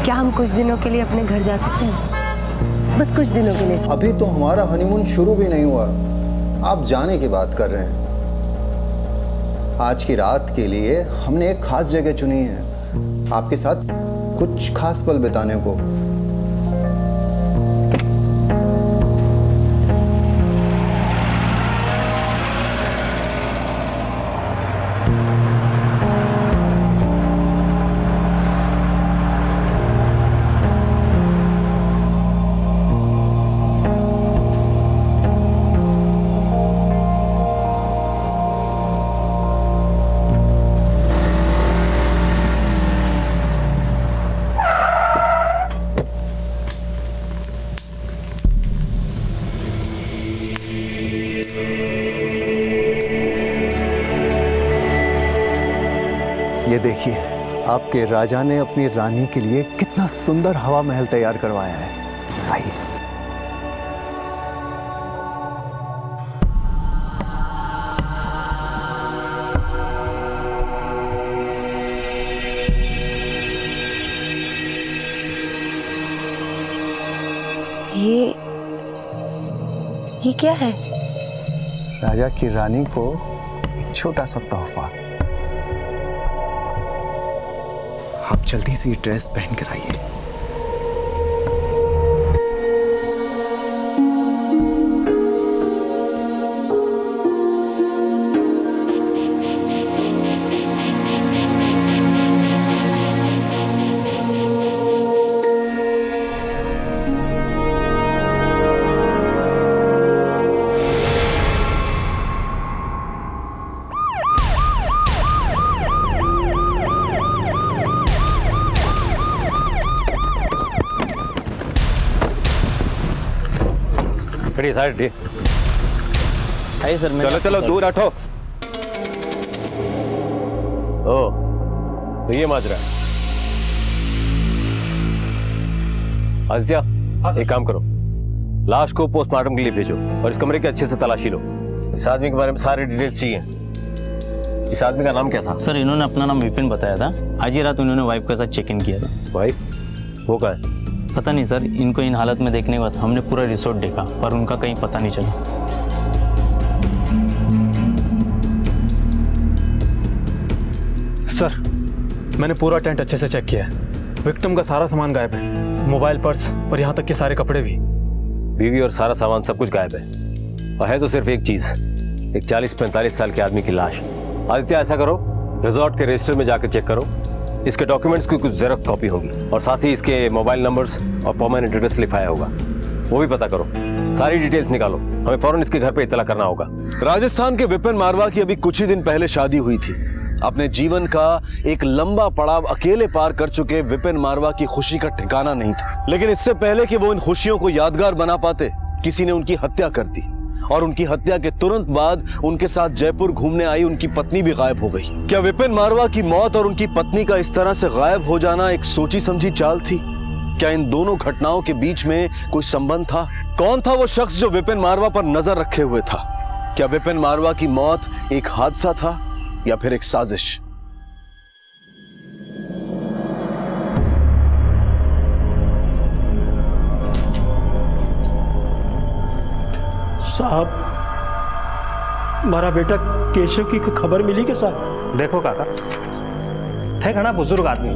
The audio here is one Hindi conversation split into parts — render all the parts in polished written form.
क्या हम कुछ दिनों के लिए अपने घर जा सकते हैं? बस कुछ दिनों के लिए। अभी तो हमारा हनीमून शुरू भी नहीं हुआ, आप जाने की बात कर रहे हैं। आज की रात के लिए हमने एक खास जगह चुनी है, आपके साथ कुछ खास पल बिताने को। ये देखिए, आपके राजा ने अपनी रानी के लिए कितना सुंदर हवा महल तैयार करवाया है। आइए। ये क्या है? राजा की रानी को एक छोटा सा तोहफा। आप जल्दी से ये ड्रेस पहन कर आइए। साइड है सर। चलो चलो दूर हटो। ओ तो ये माजरा है। आदित्य, एक काम करो, लाश को पोस्टमार्टम के लिए भेजो और इस कमरे की अच्छे से तलाशी लो। इस आदमी के बारे में सारी डिटेल्स चाहिए। इस आदमी का नाम क्या था? सर इन्होंने अपना नाम विपिन बताया था। आज ही रात उन्होंने वाइफ के साथ चेक इन किया था। वाइफ? वो क्या है? पता नहीं सर, इनको इन हालत में देखने के बाद हमने पूरा रिसोर्ट देखा पर उनका कहीं पता नहीं चला। सर मैंने पूरा टेंट अच्छे से चेक किया है। विक्टिम का सारा सामान गायब है, मोबाइल, पर्स और यहाँ तक के सारे कपड़े भी। बीवी और सारा सामान सब कुछ गायब है और है तो सिर्फ एक चीज, एक 40-45 साल के आदमी की लाश। आदित्य, ऐसा करो, रिजॉर्ट के रजिस्टर में जाकर चेक करो। इसके डॉक्यूमेंट्स की कुछ जेरॉक्स कॉपी होगी और साथ ही इसके मोबाइल नंबर्स और परमानेंट एड्रेस लिखाया होगा, वो भी पता करो। सारी डिटेल्स निकालो, हमें फौरन इसके घर पे इत्तला करना होगा। राजस्थान के विपिन मारवा की अभी कुछ ही दिन पहले शादी हुई थी। अपने जीवन का एक लंबा पड़ाव अकेले पार कर चुके विपिन मारवा की खुशी का ठिकाना नहीं था। लेकिन इससे पहले कि वो इन खुशियों को यादगार बना पाते, किसी ने उनकी हत्या कर दी और उनकी हत्या के तुरंत बाद उनके साथ जयपुर घूमने आई उनकी पत्नी भी गायब हो गई। क्या विपिन मारवा की मौत और उनकी पत्नी का इस तरह से गायब हो जाना एक सोची समझी चाल थी? क्या इन दोनों घटनाओं के बीच में कोई संबंध था? कौन था वो शख्स जो विपिन मारवा पर नजर रखे हुए था? क्या विपिन मारवा की मौत एक हादसा था या फिर एक साजिश? साहब, हमारा बेटा केशव की खबर मिली क्या साहब? देखो काका, थे घना बुजुर्ग आदमी,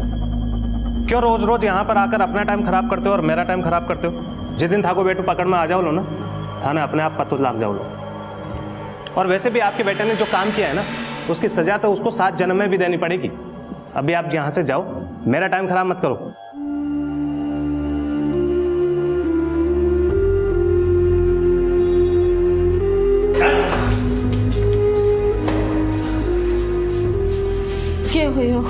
क्यों रोज रोज यहाँ पर आकर अपना टाइम खराब करते हो और मेरा टाइम खराब करते हो? जिस दिन थाको बेटू पकड़ में आ जाओ लो ना, थाने अपने आप पत्तू लाग जाओ लो। और वैसे भी आपके बेटे ने जो काम किया है ना, उसकी सजा तो उसको 7 जन्म में भी देनी पड़ेगी। अभी आप यहाँ से जाओ, मेरा टाइम खराब मत करो। क्या हुआ?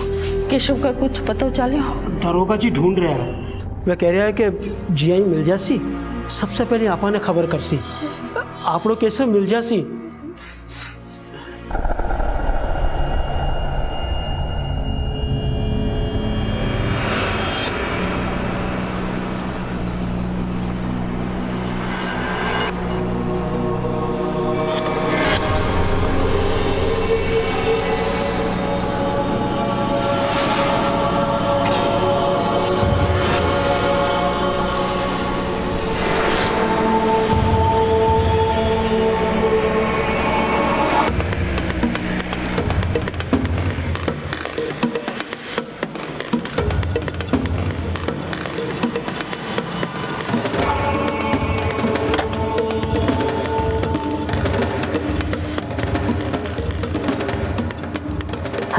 केशव का कुछ पता चला? दरोगा जी ढूंढ रहा है। वह कह रहा है कि जियाई मिल जासी, सबसे पहले आपा ने खबर कर सी, आप लोग केशव मिल जासी।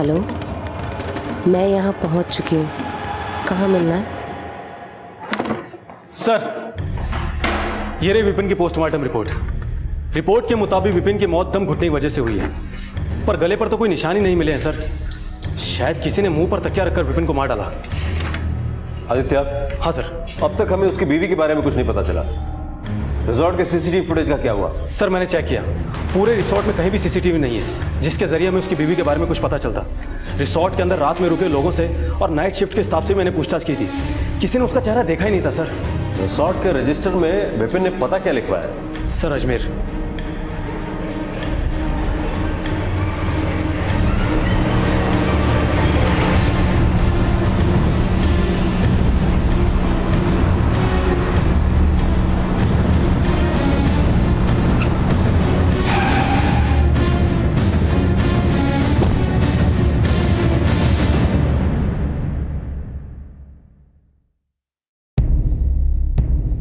हेलो, मैं यहाँ पहुँच चुकी हूँ। कहाँ मिलना है? सर, ये रही विपिन की पोस्टमार्टम रिपोर्ट। रिपोर्ट के मुताबिक विपिन की मौत दम घुटने की वजह से हुई है, पर गले पर तो कोई निशानी नहीं मिले हैं सर। शायद किसी ने मुंह पर तकिया रखकर विपिन को मार डाला। आदित्य। हाँ सर। अब तक हमें उसकी बीवी के बारे में कुछ नहीं पता चला। रिजॉर्ट के सीसीटीवी फुटेज का क्या हुआ? सर मैंने चेक किया, पूरे रिसोर्ट में कहीं भी सीसीटीवी नहीं है जिसके जरिए हमें उसकी बीवी के बारे में कुछ पता चलता। रिसोर्ट के अंदर रात में रुके लोगों से और नाइट शिफ्ट के स्टाफ से मैंने पूछताछ की थी, किसी ने उसका चेहरा देखा ही नहीं था सर। रिसोर्ट के रजिस्टर में विपिन ने पता क्या लिखवाया? सर अजमेर।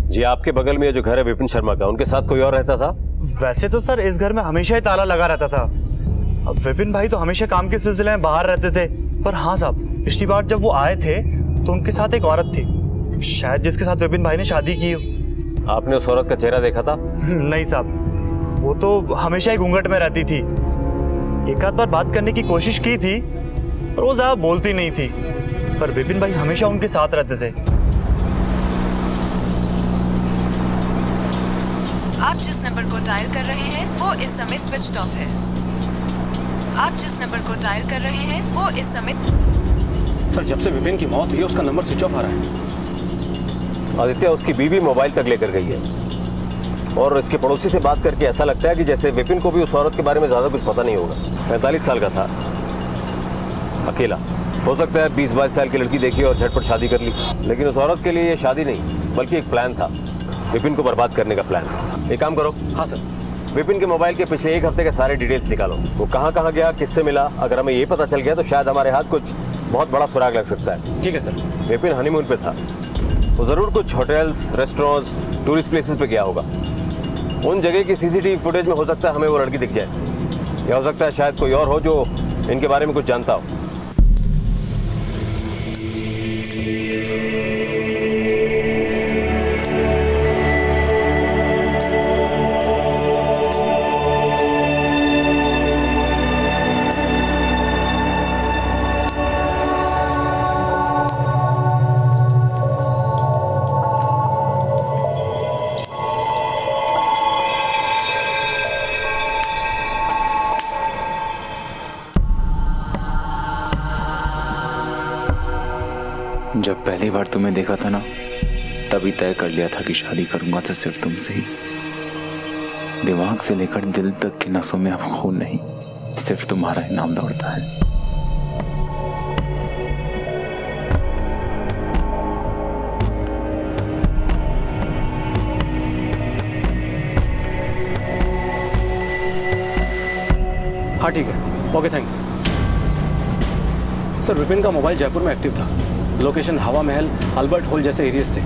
जी, आपके बगल में जो घर है विपिन शर्मा का, उनके साथ कोई और रहता था? वैसे तो सर इस घर में हमेशा ही ताला लगा रहता था। अब विपिन भाई तो हमेशा काम के सिलसिले में बाहर रहते थे, पर हाँ साहब, पिछली बार जब वो आए थे तो उनके साथ एक औरत थी, शायद जिसके साथ विपिन भाई ने शादी की हो। आपने उस औरत का चेहरा देखा था? नहीं साहब, वो तो हमेशा ही घूंघट में रहती थी। एक आध बार बात करने की कोशिश की थी पर वो ज्यादा बोलती नहीं थी, पर विपिन भाई हमेशा उनके साथ रहते थे। आप जिस नंबर को डायल कर रहे हैं वो इस समय स्विच्ड ऑफ है। आप जिस नंबर को डायल कर रहे हैं वो इस समय। सर जब से विपिन की मौत हुई उसका नंबर स्विच ऑफ आ रहा है। आदित्य, उसकी बीवी मोबाइल तक लेकर गई है और इसके पड़ोसी से बात करके ऐसा लगता है कि जैसे विपिन को भी उस औरत के बारे में ज्यादा कुछ पता नहीं होगा। 45 साल का था, अकेला, हो सकता है 20-22 साल की लड़की देखी और झटपट शादी कर ली, लेकिन उस औरत के लिए ये शादी नहीं बल्कि एक प्लान था, विपिन को बर्बाद करने का प्लान। एक काम करो। हाँ सर। विपिन के मोबाइल के पिछले एक हफ्ते के सारे डिटेल्स निकालो, वो कहाँ कहाँ गया, किससे मिला। अगर हमें ये पता चल गया तो शायद हमारे हाथ कुछ बहुत बड़ा सुराग लग सकता है। ठीक है सर। विपिन हनीमून पे था, वो जरूर कुछ होटल्स, रेस्टोरेंट्स, टूरिस्ट प्लेसेस पे गया होगा। उन जगह की सीसीटीवी फुटेज में हो सकता है हमें वो लड़की दिख जाए, या हो सकता है शायद कोई और हो जो इनके बारे में कुछ जानता हो। जब पहली बार तुम्हें देखा था ना, तभी तय कर लिया था कि शादी करूंगा तो सिर्फ तुमसे ही। दिमाग से लेकर दिल तक की नसों में अब खून नहीं, सिर्फ तुम्हारा ही नाम दौड़ता है। हाँ ठीक है, ओके थैंक्स। सर विपिन का मोबाइल जयपुर में एक्टिव था, लोकेशन हवा महल, अल्बर्ट हॉल जैसे एरियाज थे।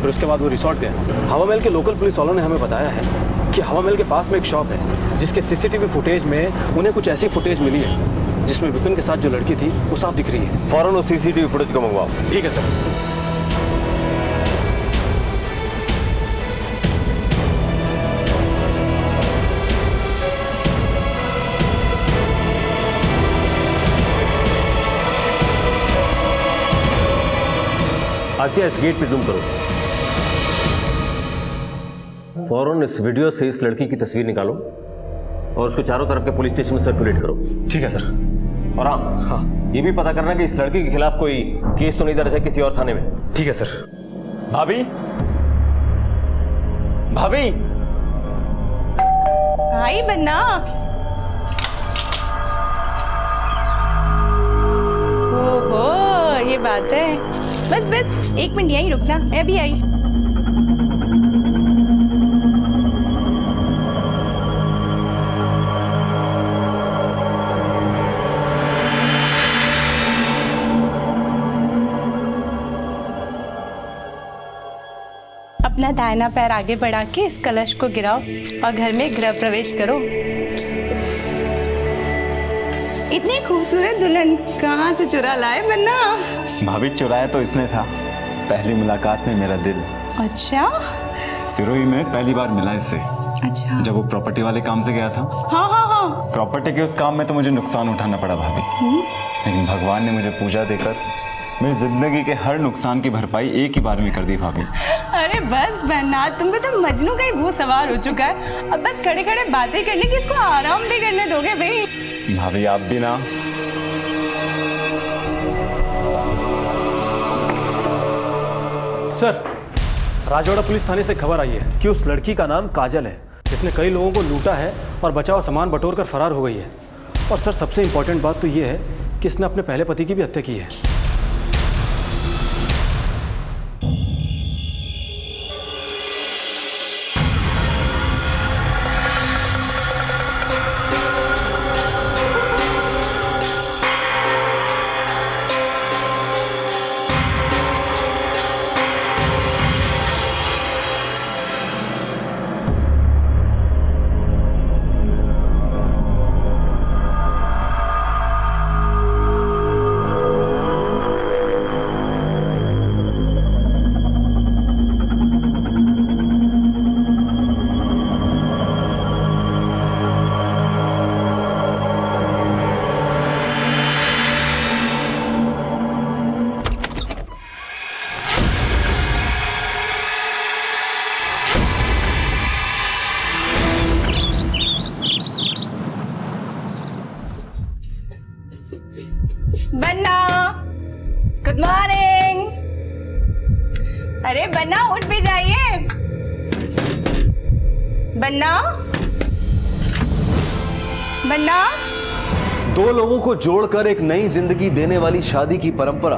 फिर उसके बाद वो रिसोर्ट गया। हवा महल के लोकल पुलिस वालों ने हमें बताया है कि हवा महल के पास में एक शॉप है जिसके सीसीटीवी फुटेज में उन्हें कुछ ऐसी फुटेज मिली है जिसमें विपिन के साथ जो लड़की थी वो साफ दिख रही है। फौरन उस सीसीटीवी फुटेज को मंगवाओ। ठीक है सर। आदित्य, इस गेट पे जूम करो। फौरन इस वीडियो से इस लड़की की तस्वीर निकालो और उसको चारों तरफ के पुलिस स्टेशन में सर्कुलेट करो। ठीक है सर। और हाँ, ये भी पता करना कि इस लड़की के खिलाफ कोई केस तो नहीं दर्ज है किसी और थाने में। ठीक है सर। भाभी, भाभी, आई बन्ना। ओहो, ये बात है। बस बस 1 मिनट यहीं रुकना, मैं अभी आई। अपना दाहिना पैर आगे बढ़ा के इस कलश को गिराओ और घर में गृह प्रवेश करो। इतनी खूबसूरत दुल्हन कहाँ से चुरा लाए बन्ना? भाभी चुराया तो इसने था, पहली मुलाकात में मेरा दिल। अच्छा सिरोही में पहली बार मिला इससे। अच्छा। जब वो प्रॉपर्टी वाले काम से गया था। हाँ हाँ हाँ। प्रॉपर्टी के उस काम में तो मुझे नुकसान उठाना पड़ा भाभी, लेकिन भगवान ने मुझे पूजा देकर मेरी जिंदगी के हर नुकसान की भरपाई एक ही बार में कर दी भाभी। अरे बस बन्ना, तुम पे तो मजनू का ही भूत सवार हो चुका है। अब बस खड़े खड़े बातें करने की, इसको आराम भी करने दोगे भाई? भाभी आप भी ना। सर, राजवाड़ा पुलिस थाने से खबर आई है कि उस लड़की का नाम काजल है, जिसने कई लोगों को लूटा है और बचा हुआ सामान बटोर कर फरार हो गई है। और सर सबसे इंपॉर्टेंट बात तो ये है कि इसने अपने पहले पति की भी हत्या की है। बन्ना, गुड मॉर्निंग। अरे बन्ना उठ भी जाइए। बन्ना, बन्ना। दो लोगों को जोड़कर एक नई जिंदगी देने वाली शादी की परंपरा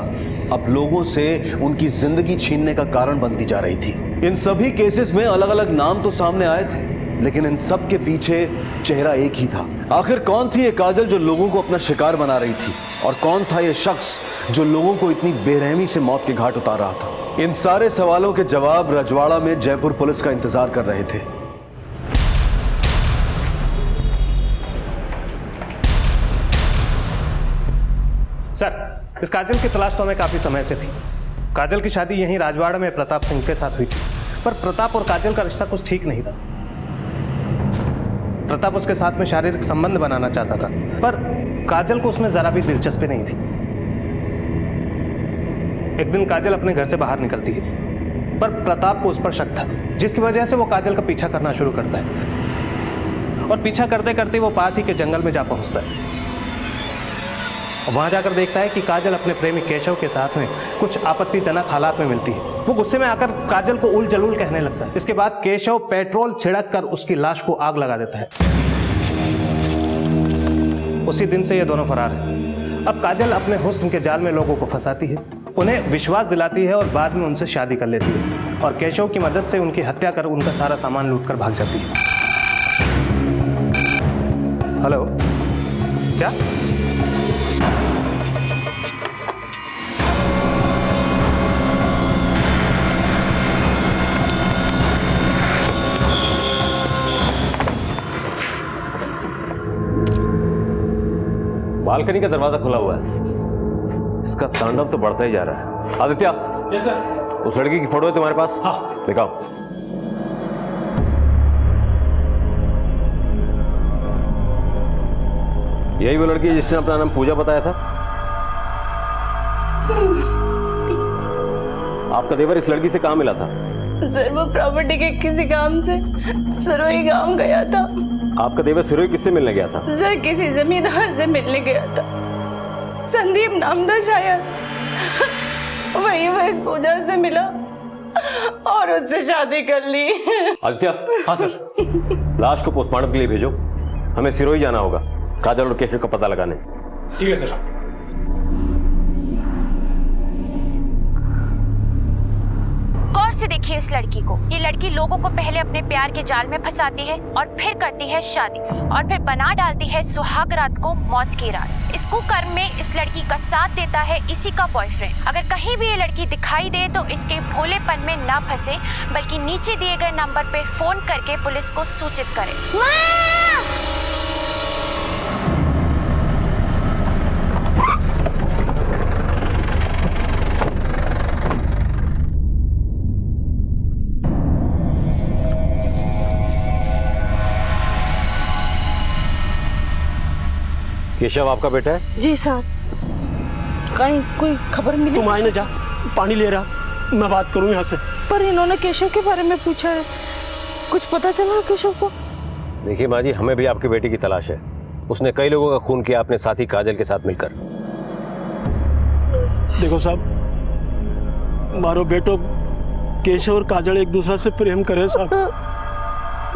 अब लोगों से उनकी जिंदगी छीनने का कारण बनती जा रही थी। इन सभी केसेस में अलग अलग नाम तो सामने आए थे, लेकिन इन सब के पीछे चेहरा एक ही था। आखिर कौन थी ये काजल जो लोगों को अपना शिकार बना रही थी, और कौन था ये शख्स जो लोगों को इतनी बेरहमी से मौत के घाट उतार रहा था? इन सारे सवालों के जवाब रजवाड़ा में जयपुर पुलिस का इंतजार कर रहे थे। सर, इस काजल की तलाश तो हमें काफी समय से थी। काजल की शादी यहीं राजवाड़ा में प्रताप सिंह के साथ हुई थी, पर प्रताप और काजल का रिश्ता कुछ ठीक नहीं था। प्रताप उसके साथ में शारीरिक संबंध बनाना चाहता था, पर काजल को उसमें जरा भी दिलचस्पी नहीं थी। एक दिन काजल अपने घर से बाहर निकलती है, पर प्रताप को उस पर शक था, जिसकी वजह से वो काजल का पीछा करना शुरू करता है। और पीछा करते करते वो पास ही के जंगल में जा पहुंचता है। वहां जाकर देखता है कि काजल अपने प्रेमी केशव के साथ में कुछ आपत्तिजनक हालात में मिलती है। वो गुस्से में आकर काजल को उल जलूल कहने लगता है। इसके बाद केशव पेट्रोल छिड़क कर उसकी लाश को आग लगा देता है। उसी दिन से ये दोनों फरार हैं। अब काजल अपने हुस्न के जाल में लोगों को फंसाती है, उन्हें विश्वास दिलाती है और बाद में उनसे शादी कर लेती है, और केशव की मदद से उनकी हत्या कर उनका सारा सामान लूटकर भाग जाती है। हेलो, क्या? बालकनी का दरवाजा खुला हुआ है, इसका तांडव तो बढ़ता ही जा रहा है। आदित्य। Yes sir. उस लड़की की फोटो है तुम्हारे पास? हाँ। दिखाओ। यही वो लड़की है जिसने अपना नाम पूजा बताया था? आपका देवर इस लड़की से कहाँ मिला था? सर वो प्रॉपर्टी के किसी काम से सिरोही गांव गया था। आपका देवर सिरोही किससे मिलने गया था? सर किसी जमींदार से मिलने गया था, संदीप नाम था शायद। वही वो इस पूजा से मिला और उससे शादी कर ली। आदित्य। हाँ सर। लाश को पोस्टमार्टम के लिए भेजो, हमें सिरोही जाना होगा काजल और केशव का पता लगाने। ठीक है सर। गौर से देखिए इस लड़की को। ये लड़की लोगों को पहले अपने प्यार के जाल में फंसाती है और फिर करती है शादी, और फिर बना डालती है सुहाग रात को मौत की रात। इस कुकर्म में इस लड़की का साथ देता है इसी का बॉयफ्रेंड। अगर कहीं भी ये लड़की दिखाई दे तो इसके भोलेपन में ना फंसे, बल्कि नीचे दिए गए नंबर पे फोन करके पुलिस को सूचित करे। केशव आपका बेटा है? जी साहब। कहीं कोई खबर मिली? तुम आए ना, जा पानी ले रहा, मैं बात करूं यहाँ से। पर इन्होंने केशव के बारे में पूछा है, कुछ पता चला केशव को? देखिए माँ जी, हमें भी आपकी बेटी की तलाश है। उसने कई लोगों का खून किया अपने साथी काजल के साथ मिलकर। देखो साहब, मारो बेटो केशव और काजल एक दूसरे से प्रेम करे साहब।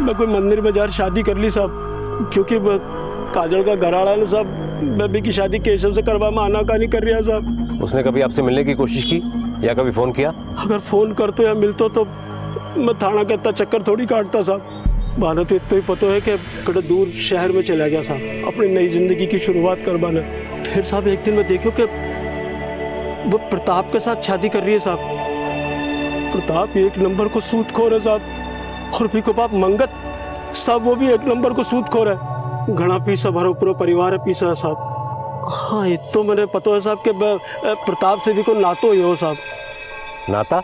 मैं कोई मंदिर में जाकर शादी कर ली साहब, क्योंकि काजल का घरवाला है ना साहब, मैं भी की शादी केशव से करवा में आनाकानी कर रहा साहब। उसने कभी आपसे मिलने की कोशिश की या कभी फोन किया? अगर फोन करते या मिलते तो मैं थाना का इतना चक्कर थोड़ी काटता साहब। मानो तो इतना ही पता है कि कड़े दूर शहर में चला गया साहब, अपनी नई जिंदगी की शुरुआत करवाना। फिर साहब एक दिन मैं देखो कि वो प्रताप के साथ शादी कर रही है साहब। प्रताप एक नंबर को सूदखोर है साहब, और भी को बाप मंगत साहब, वो भी एक नंबर को सूदखोर है। घना पीसा भरो पूरा परिवार है पीसा है साहब। हाँ ये तो मैंने पता है साहब कि प्रताप से भी को नातो ही हो साहब। नाता?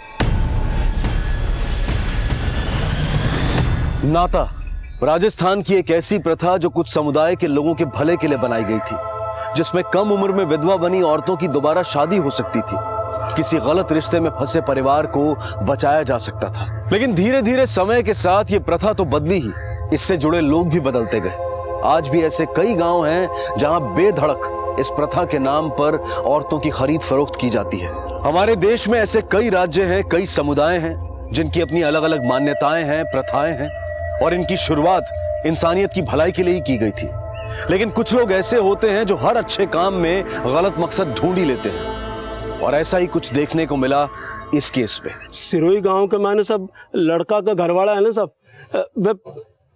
नाता राजस्थान की एक ऐसी प्रथा जो कुछ समुदाय के लोगों के भले के लिए बनाई गई थी, जिसमें कम उम्र में विधवा बनी औरतों की दोबारा शादी हो सकती थी। किसी गलत रिश्ते में फंसे परिवार को बचाया जा सकता था। लेकिन धीरे धीरे समय के साथ ये प्रथा तो बदली ही, इससे जुड़े लोग भी बदलते गए। आज भी ऐसे कई गांव हैं जहां बेधड़क इस प्रथा के नाम पर औरतों की खरीद फरोख्त की जाती है। हमारे देश में ऐसे कई राज्य हैं, कई समुदाय हैं जिनकी अपनी अलग अलग मान्यताएं हैं, प्रथाएं हैं, और इनकी शुरुआत इंसानियत की भलाई के लिए ही की गई थी। लेकिन कुछ लोग ऐसे होते हैं जो हर अच्छे काम में गलत मकसद ढूंढ ही लेते हैं, और ऐसा ही कुछ देखने को मिला इस केस पे। सिरोही गांव के माने सब लड़का का घरवाला है ना सब, वे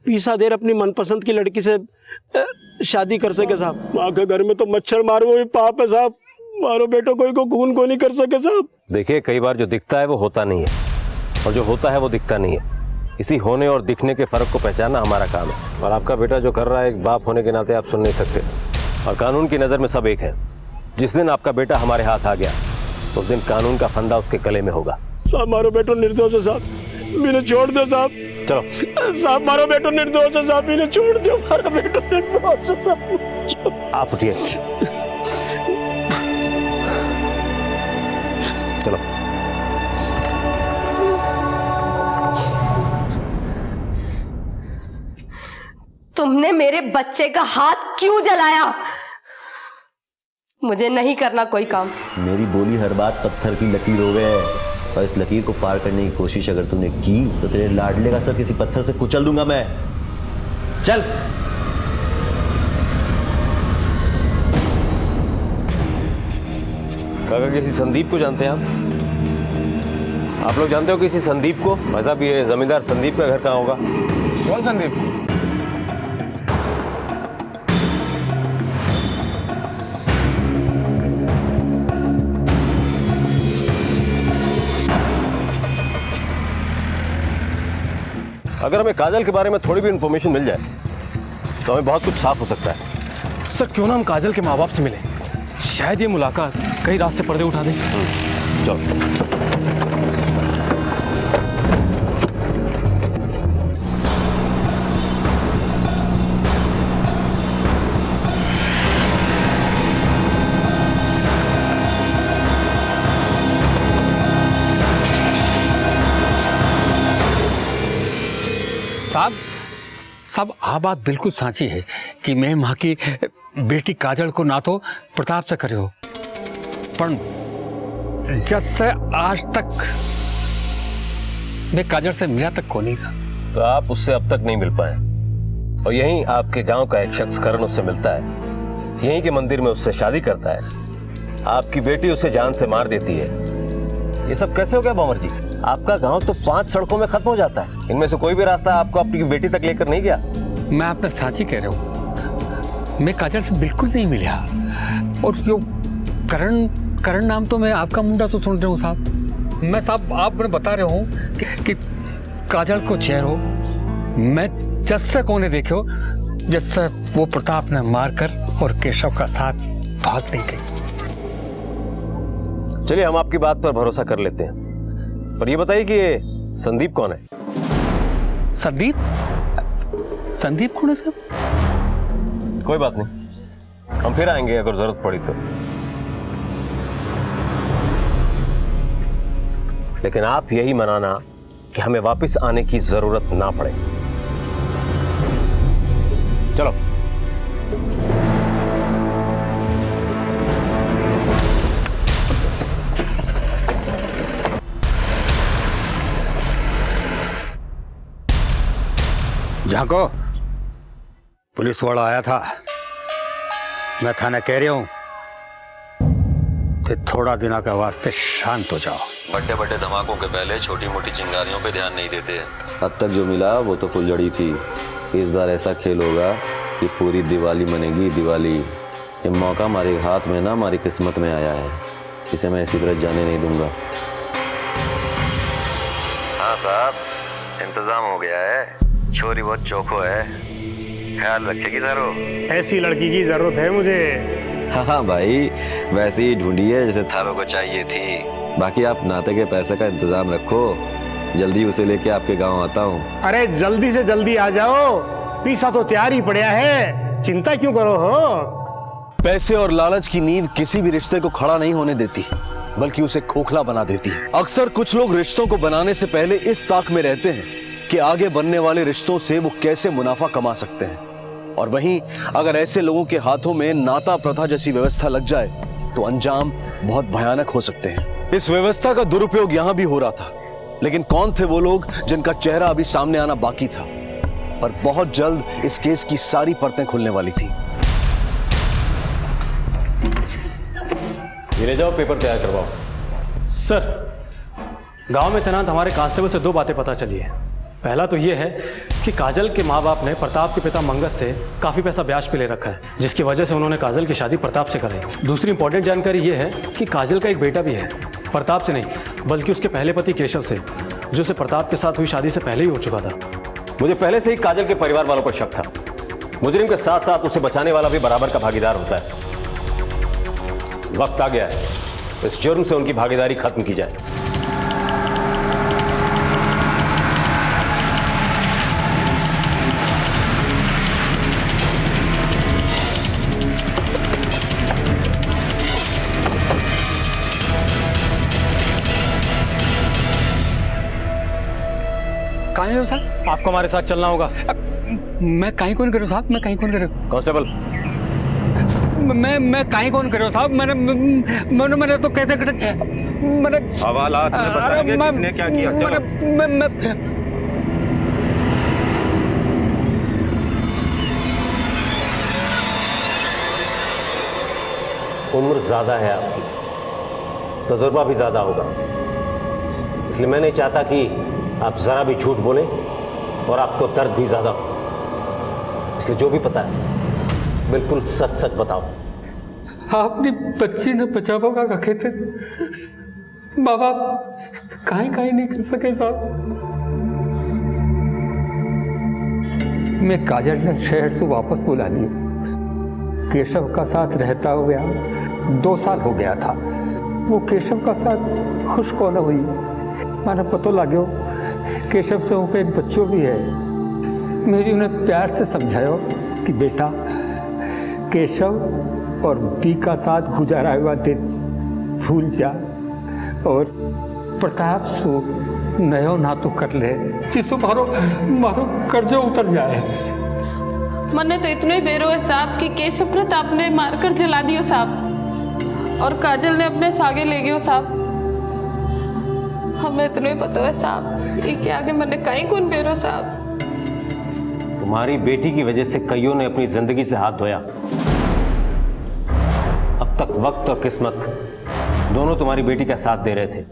पीसा देर अपनी मनपसंद की लड़की से शादी कर सके साहब। माँ के घर में तो मच्छर मारो भी पाप है साहब, मारो बेटो कोई को खून को नहीं कर सके साहब। देखिए कई बार जो दिखता है वो होता नहीं है, और जो होता है वो दिखता नहीं है। इसी होने और दिखने के फर्क को पहचानना हमारा काम है, और आपका बेटा जो कर रहा है एक बाप होने के नाते आप सुन नहीं सकते, और कानून की नज़र में सब एक है। जिस दिन आपका बेटा हमारे हाथ आ गया उस दिन कानून का फंदा उसके गले में होगा। साहब मारो बेटो निर्दोष है साहब, मैंने छोड़ दो साहब। चलो साहब मारो बेटो निर्दोष है साहब, मैंने छोड़ दो, मारो बेटो निर्दोष है साहब। आप उठिए, चलो। तुमने मेरे बच्चे का हाथ क्यों जलाया? मुझे नहीं करना कोई काम। मेरी बोली हर बात पत्थर की लकीर हो गए, और इस लकीर को पार करने की कोशिश अगर तूने की तो तेरे लाडले का सर किसी पत्थर से कुचल दूंगा मैं। चल। काका किसी संदीप को जानते हैं आप लोग जानते हो किसी संदीप को? भाई साहब ये जमींदार संदीप का घर कहाँ होगा? कौन संदीप? अगर हमें काजल के बारे में थोड़ी भी इंफॉर्मेशन मिल जाए तो हमें बहुत कुछ साफ हो सकता है। सर क्यों ना हम काजल के माँ बाप से मिले, शायद ये मुलाकात कई रात से पर्दे उठा दे। चलो। साहब आ बात बिल्कुल साची है कि मैं माँ की बेटी काजल को ना तो प्रताप से करे हो, पर जब से आज तक मैं काजल से मिला तक को नहीं था। तो आप उससे अब तक नहीं मिल पाए, और यहीं आपके गांव का एक शख्स करण उससे मिलता है, यहीं के मंदिर में उससे शादी करता है, आपकी बेटी उसे जान से मार देती है। ये सब कैसे हो गया भंवर जी? आपका गांव तो 5 सड़कों में खत्म हो जाता है, इनमें से कोई भी रास्ता आपको अपनी बेटी तक लेकर नहीं गया। मैं आपने साची कह रहा हूँ, मैं काजल से बिल्कुल नहीं मिला, और जो करण नाम तो मैं आपका मुंडा तो सुन रहा हूँ साहब। मैं साहब आप मैं बता रहा हूँ कि काजल को चेहरो मैं जैसे कोने देखे हो जिससे वो प्रताप ने मारकर और केशव का साथ भाग नहीं गई। चलिए हम आपकी बात पर भरोसा कर लेते हैं, पर ये बताइए कि ये संदीप कौन है? संदीप कौन है साहब? कोई बात नहीं, हम फिर आएंगे अगर जरूरत पड़ी तो। लेकिन आप यही मनाना कि हमें वापस आने की जरूरत ना पड़े। चलो। झांको, पुलिस वाला आया था। मैं थाने कह रहा हूं कि थोड़ा दिनों के वास्ते शांत हो जाओ। बड़े बड़े धमाकों के पहले छोटी मोटी चिंगारियों पे ध्यान नहीं देते। अब तक जो मिला वो तो फुलझड़ी थी। इस बार ऐसा खेल होगा कि पूरी दिवाली मनेगी दिवाली। ये मौका हमारे हाथ में ना हमारी किस्मत में आया है, इसे मैं इसी तरह जाने नहीं दूंगा। हाँ साहब, इंतजाम हो गया है। छोरी बहुत चौखो है, ख्याल रखेगी थारो। ऐसी लड़की की जरूरत है मुझे। हाँ भाई, वैसे ही ढूंढी है जैसे थारो को चाहिए थी। बाकी आप नाते के पैसे का इंतजाम रखो, जल्दी उसे लेके आपके गांव आता हूँ। अरे जल्दी से जल्दी आ जाओ, पीसा तो तैयार ही पड़ा है, चिंता क्यों करो हो। पैसे और लालच की नींव किसी भी रिश्ते को खड़ा नहीं होने देती, बल्कि उसे खोखला बना देती है। अक्सर कुछ लोग रिश्तों को बनाने से पहले इस ताक में रहते हैं कि आगे बनने वाले रिश्तों से वो कैसे मुनाफा कमा सकते हैं। और वहीं अगर ऐसे लोगों के हाथों में नाता प्रथा जैसी व्यवस्था लग जाए तो अंजाम बहुत भयानक हो सकते हैं। इस व्यवस्था का दुरुपयोग यहां भी हो रहा था, लेकिन कौन थे वो लोग जिनका चेहरा अभी सामने आना बाकी था। पर बहुत जल्द इस केस की सारी परतें खुलने वाली थी। ले जाओ, पेपर तैयार करवाओ। सर, गांव में तैनात हमारे कांस्टेबल से 2 बातें पता चली है। पहला तो ये है कि काजल के माँ बाप ने प्रताप के पिता मंगस से काफ़ी पैसा ब्याज पे ले रखा है, जिसकी वजह से उन्होंने काजल की शादी प्रताप से कराई। दूसरी इंपॉर्टेंट जानकारी ये है कि काजल का एक बेटा भी है, प्रताप से नहीं बल्कि उसके पहले पति केशव से, जो से प्रताप के साथ हुई शादी से पहले ही हो चुका था। मुझे पहले से ही काजल के परिवार वालों पर शक था। मुजरिम के साथ साथ उसे बचाने वाला भी बराबर का भागीदार होता है। वक्त आ गया है इस जुर्म से उनकी भागीदारी खत्म की जाए। कहाँ हो सर? आपको हमारे साथ चलना होगा। मैं कहीं कौन करूँ साहब, मैं कहीं कौन करूँ? कांस्टेबल, मैं कहीं कौन करूँ साहब? मैंने तो कहते मैंने हवालात में बताएंगे किसने क्या किया। चलो। उम्र ज्यादा है आपकी, तजुर्बा भी ज्यादा होगा, इसलिए मैं नहीं चाहता कि आप जरा भी झूठ बोलें और आपको दर्द भी ज्यादा हो। इसलिए जो भी पता है बिल्कुल सच सच बताओ। आपने बच्ची ने बचावा का रखे थे, माँ बाप कहीं नहीं कर सके साहब। मैं काजल ने शहर से वापस बुला लिया। केशव का साथ रहता हुआ 2 साल हो गया था। वो केशव का साथ खुश कौन हुई, मैंने पता लगे केशव से उनके एक बच्चों भी है। मेरी उन्हें प्यार से समझाया कि बेटा, केशव और बी का साथ गुजारा हुआ दिन भूल जा और प्रताप सो नयो ना तो कर ले, जिससे मारो कर्जो उतर जाए। मैंने तो इतना ही बेरो है साहब कि केशव प्रताप ने मारकर जला दियो साहब, और काजल ने अपने सागे ले गयो साहब। हमें इतना ही पता है साहब, ये क्या आगे मैंने कहीं कौन बेरो साहब। तुम्हारी बेटी की वजह से कईयों ने अपनी जिंदगी से हाथ धोया। अब तक वक्त और किस्मत दोनों तुम्हारी बेटी का साथ दे रहे थे,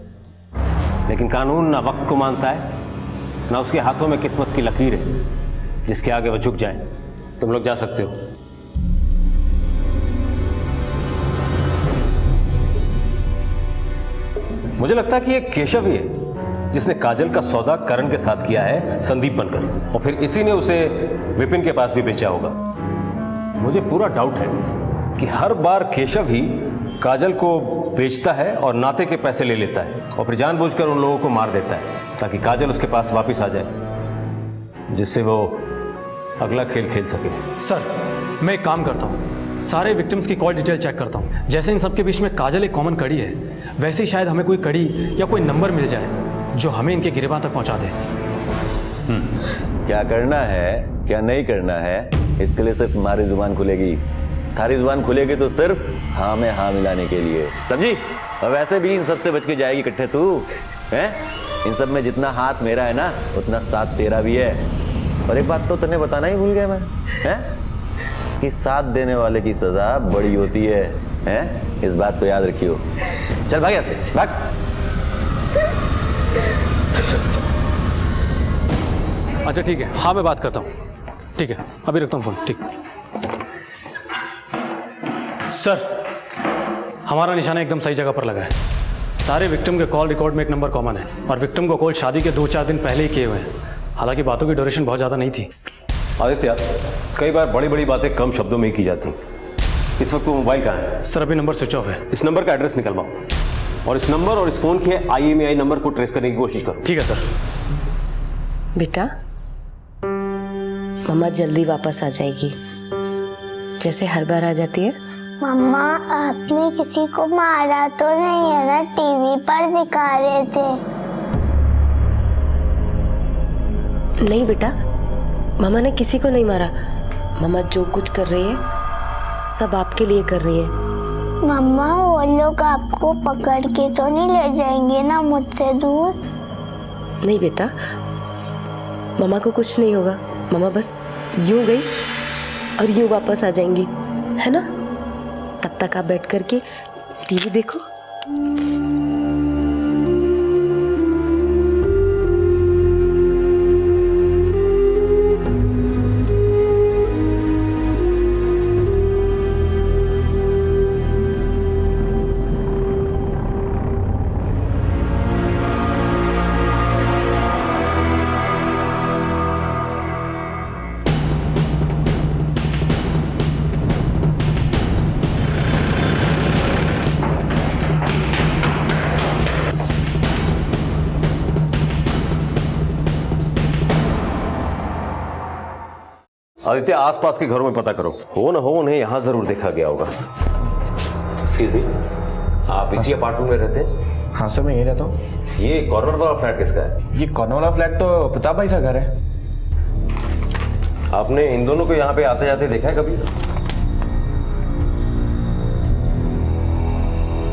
लेकिन कानून ना वक्त को मानता है ना उसके हाथों में किस्मत की लकीर है जिसके आगे वो झुक जाए। तुम लोग जा सकते हो। मुझे लगता है कि ये केशव ही है जिसने काजल का सौदा करण के साथ किया है संदीप बनकर, और फिर इसी ने उसे विपिन के पास भी बेचा होगा। मुझे पूरा डाउट है कि हर बार केशव ही काजल को बेचता है और नाते के पैसे ले लेता है और फिर जानबूझकर उन लोगों को मार देता है ताकि काजल उसके पास वापस आ जाए, जिससे वो अगला खेल खेल सके। सर, मैं एक काम करता हूँ, सारे विक्टिम्स की कॉल डिटेल चेक करता हूँ। जैसे इन सबके बीच में काजल एक कॉमन कड़ी है, वैसे ही शायद हमें कोई कड़ी या कोई नंबर मिल जाए जो हमें इनके गिरबान तक पहुँचा दे। क्या करना है क्या नहीं करना है, इसके लिए सिर्फ हमारी जुबान खुलेगी। थारी जुबान खुलेगी तो सिर्फ हाँ में हाँ मिलाने के लिए, समझी? और वैसे भी इन सब से बच के जाएगी इकट्ठे तू, हैं? इन सब में जितना हाथ मेरा है ना, उतना साथ तेरा भी है। और एक बात तो तन्ने बताना ही भूल गया मैं, हैं? कि साथ देने वाले की सजा बड़ी होती है, हैं? इस बात को याद रखियो। चल भाग यहाँ से, भाग। अच्छा ठीक है, हाँ मैं बात करता हूँ। ठीक है, अभी रखता हूँ फोन। ठीक सर, हमारा निशाना एकदम सही जगह पर लगा है। सारे विक्टिम के कॉल रिकॉर्ड में एक नंबर कॉमन है और विक्टिम को कॉल शादी के 2-4 दिन पहले ही किए हुए हैं। हालांकि बातों की ड्यूरेशन बहुत ज़्यादा नहीं थी। आदित्य, कई बार बड़ी बड़ी बातें कम शब्दों में ही की जाती। इस वक्त वो मोबाइल कहाँ है? सर अभी नंबर स्विच ऑफ है। इस नंबर का एड्रेस निकलवाओ और इस नंबर और इस फोन के IMEI नंबर को ट्रेस करने की कोशिश करो। ठीक है सर। बेटा, मम्मा जल्दी वापस आ जाएगी, जैसे हर बार आ जाती है। मम्मा, आपने किसी को मारा तो नहीं है ना? टीवी पर दिखा रहे थे। नहीं बेटा, मामा ने किसी को नहीं मारा। मामा जो कुछ कर रही है सब आपके लिए कर रही है। मम्मा, वो लोग आपको पकड़ के तो नहीं ले जाएंगे ना मुझसे दूर? नहीं बेटा, मामा को कुछ नहीं होगा। मामा बस यूं गई और यूं वापस आ जाएंगी, है ना? तब तक आप बैठ करके टीवी देखो। आदित्य, आसपास के घरों में पता करो, हो ना हो उन्हें यहां जरूर देखा गया होगा। एक्सक्यूज मी, आप इसी अपार्टमेंट में रहते हैं? हाँ सर, मैं यही रहता हूँ। ये कॉर्नर वाला फ्लैट किसका है? ये कॉर्नर वाला फ्लैट तो प्रताप भाई का घर है। आपने इन दोनों को यहाँ पे आते जाते देखा है कभी?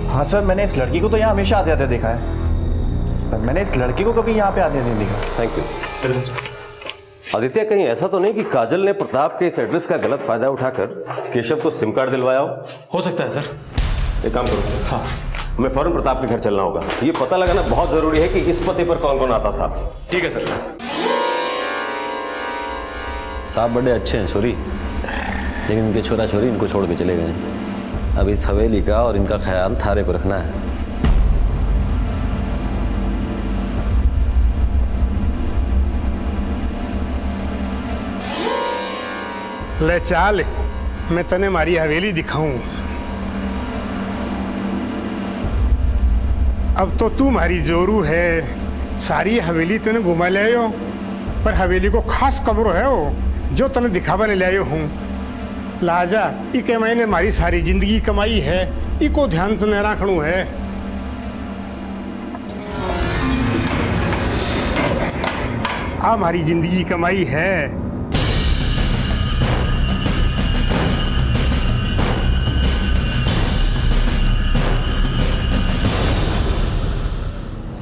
हाँ सर, मैंने इस लड़की को तो यहाँ हमेशा आते जाते देखा है, पर मैंने इस लड़की को कभी यहाँ पे आते नहीं देखा। Thank you. आदित्य, कहीं ऐसा तो नहीं कि काजल ने प्रताप के इस एड्रेस का गलत फायदा उठाकर केशव को सिम कार्ड दिलवाया हो सकता है सर। एक काम करो, हाँ, हमें फौरन प्रताप के घर चलना होगा। ये पता लगाना बहुत जरूरी है कि इस पते पर कौन कौन आता था। ठीक है सर। साहब बड़े अच्छे हैं छोरी, लेकिन इनके छोरा छोरी इनको छोड़ के चले गए। अब इस हवेली का और इनका ख्याल थारे को रखना है। ले चाल, मैं तने मारी हवेली दिखाऊं। अब तो तू मारी जोरू है, सारी हवेली तने घुमा ले आयो, पर हवेली को खास कमरो है वो जो तने दिखावा ले आयो हूँ। लाजा इके मैंने मारी सारी जिंदगी कमाई है, इको ध्यान तने रखणू है। आ मारी जिंदगी कमाई है।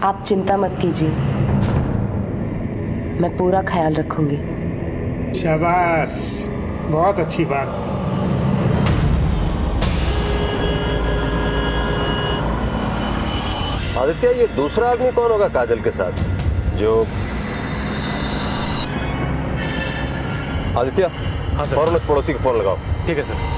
आप चिंता मत कीजिए, मैं पूरा ख्याल रखूंगी। शाबाश, बहुत अच्छी बात। आदित्य, ये दूसरा आदमी कौन होगा काजल के साथ जो? आदित्य, हाँ सर, फौरन पड़ोसी को फोन लगाओ। ठीक है सर।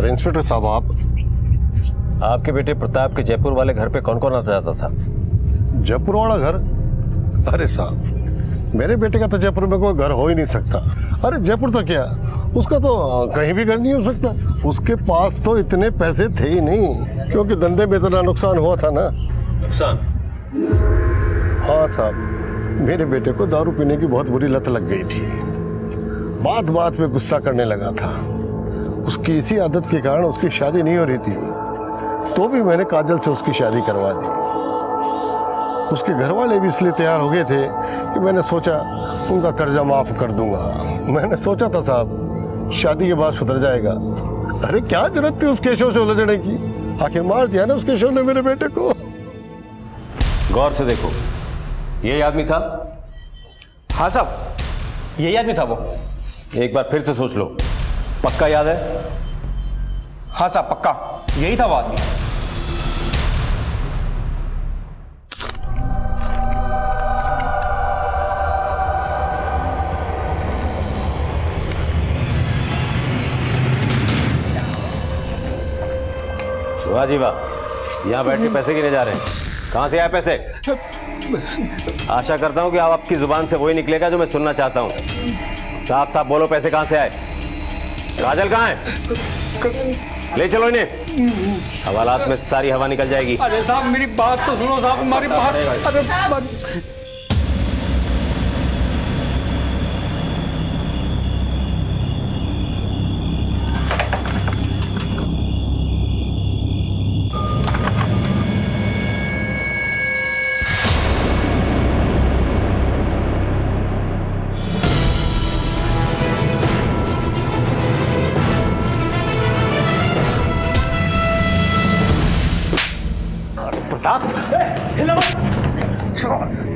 इंस्पेक्टर साहब, आपके बेटे प्रताप के जयपुर वाले घर पे कौन कौन आता जाता था? जयपुर वाला घर? अरे साहब, मेरे बेटे का तो जयपुर में कोई घर हो ही नहीं सकता। अरे जयपुर तो क्या, उसका तो कहीं भी घर नहीं हो सकता। उसके पास तो इतने पैसे थे ही नहीं, क्योंकि धंधे में इतना नुकसान हुआ था ना। नुकसान? हाँ साहब, मेरे बेटे को दारू पीने की बहुत बुरी लत लग गई थी। बात बात में गुस्सा करने लगा था। उसकी इसी आदत के कारण उसकी शादी नहीं हो रही थी, तो भी मैंने काजल से उसकी शादी करवा दी। उसके घर वाले भी इसलिए तैयार हो गए थे कि मैंने सोचा उनका कर्जा माफ कर दूंगा। मैंने सोचा था साहब शादी के बाद सुधर जाएगा। अरे क्या जरूरत थी उस केशव से उलझने की, आखिर मार दिया ना उस केशव ने मेरे बेटे को। गौर से देखो, यही आदमी था? हाँ साहब, यही आदमी था वो। एक बार फिर से सोच लो, पक्का याद है? हाँ साहब पक्का, यही था वो आदमी। वाह जी वाह, यहाँ बैठ के पैसे गिने जा रहे हैं। कहाँ से आए पैसे? आशा करता हूँ कि आप आपकी जुबान से वही निकलेगा जो मैं सुनना चाहता हूँ। साफ साफ बोलो, पैसे कहाँ से आए? काजल कहाँ है? ले चलो इन्हें, हवालात में सारी हवा निकल जाएगी। अरे साहब मेरी बात तो सुनो साहब, हमारी बात। अरे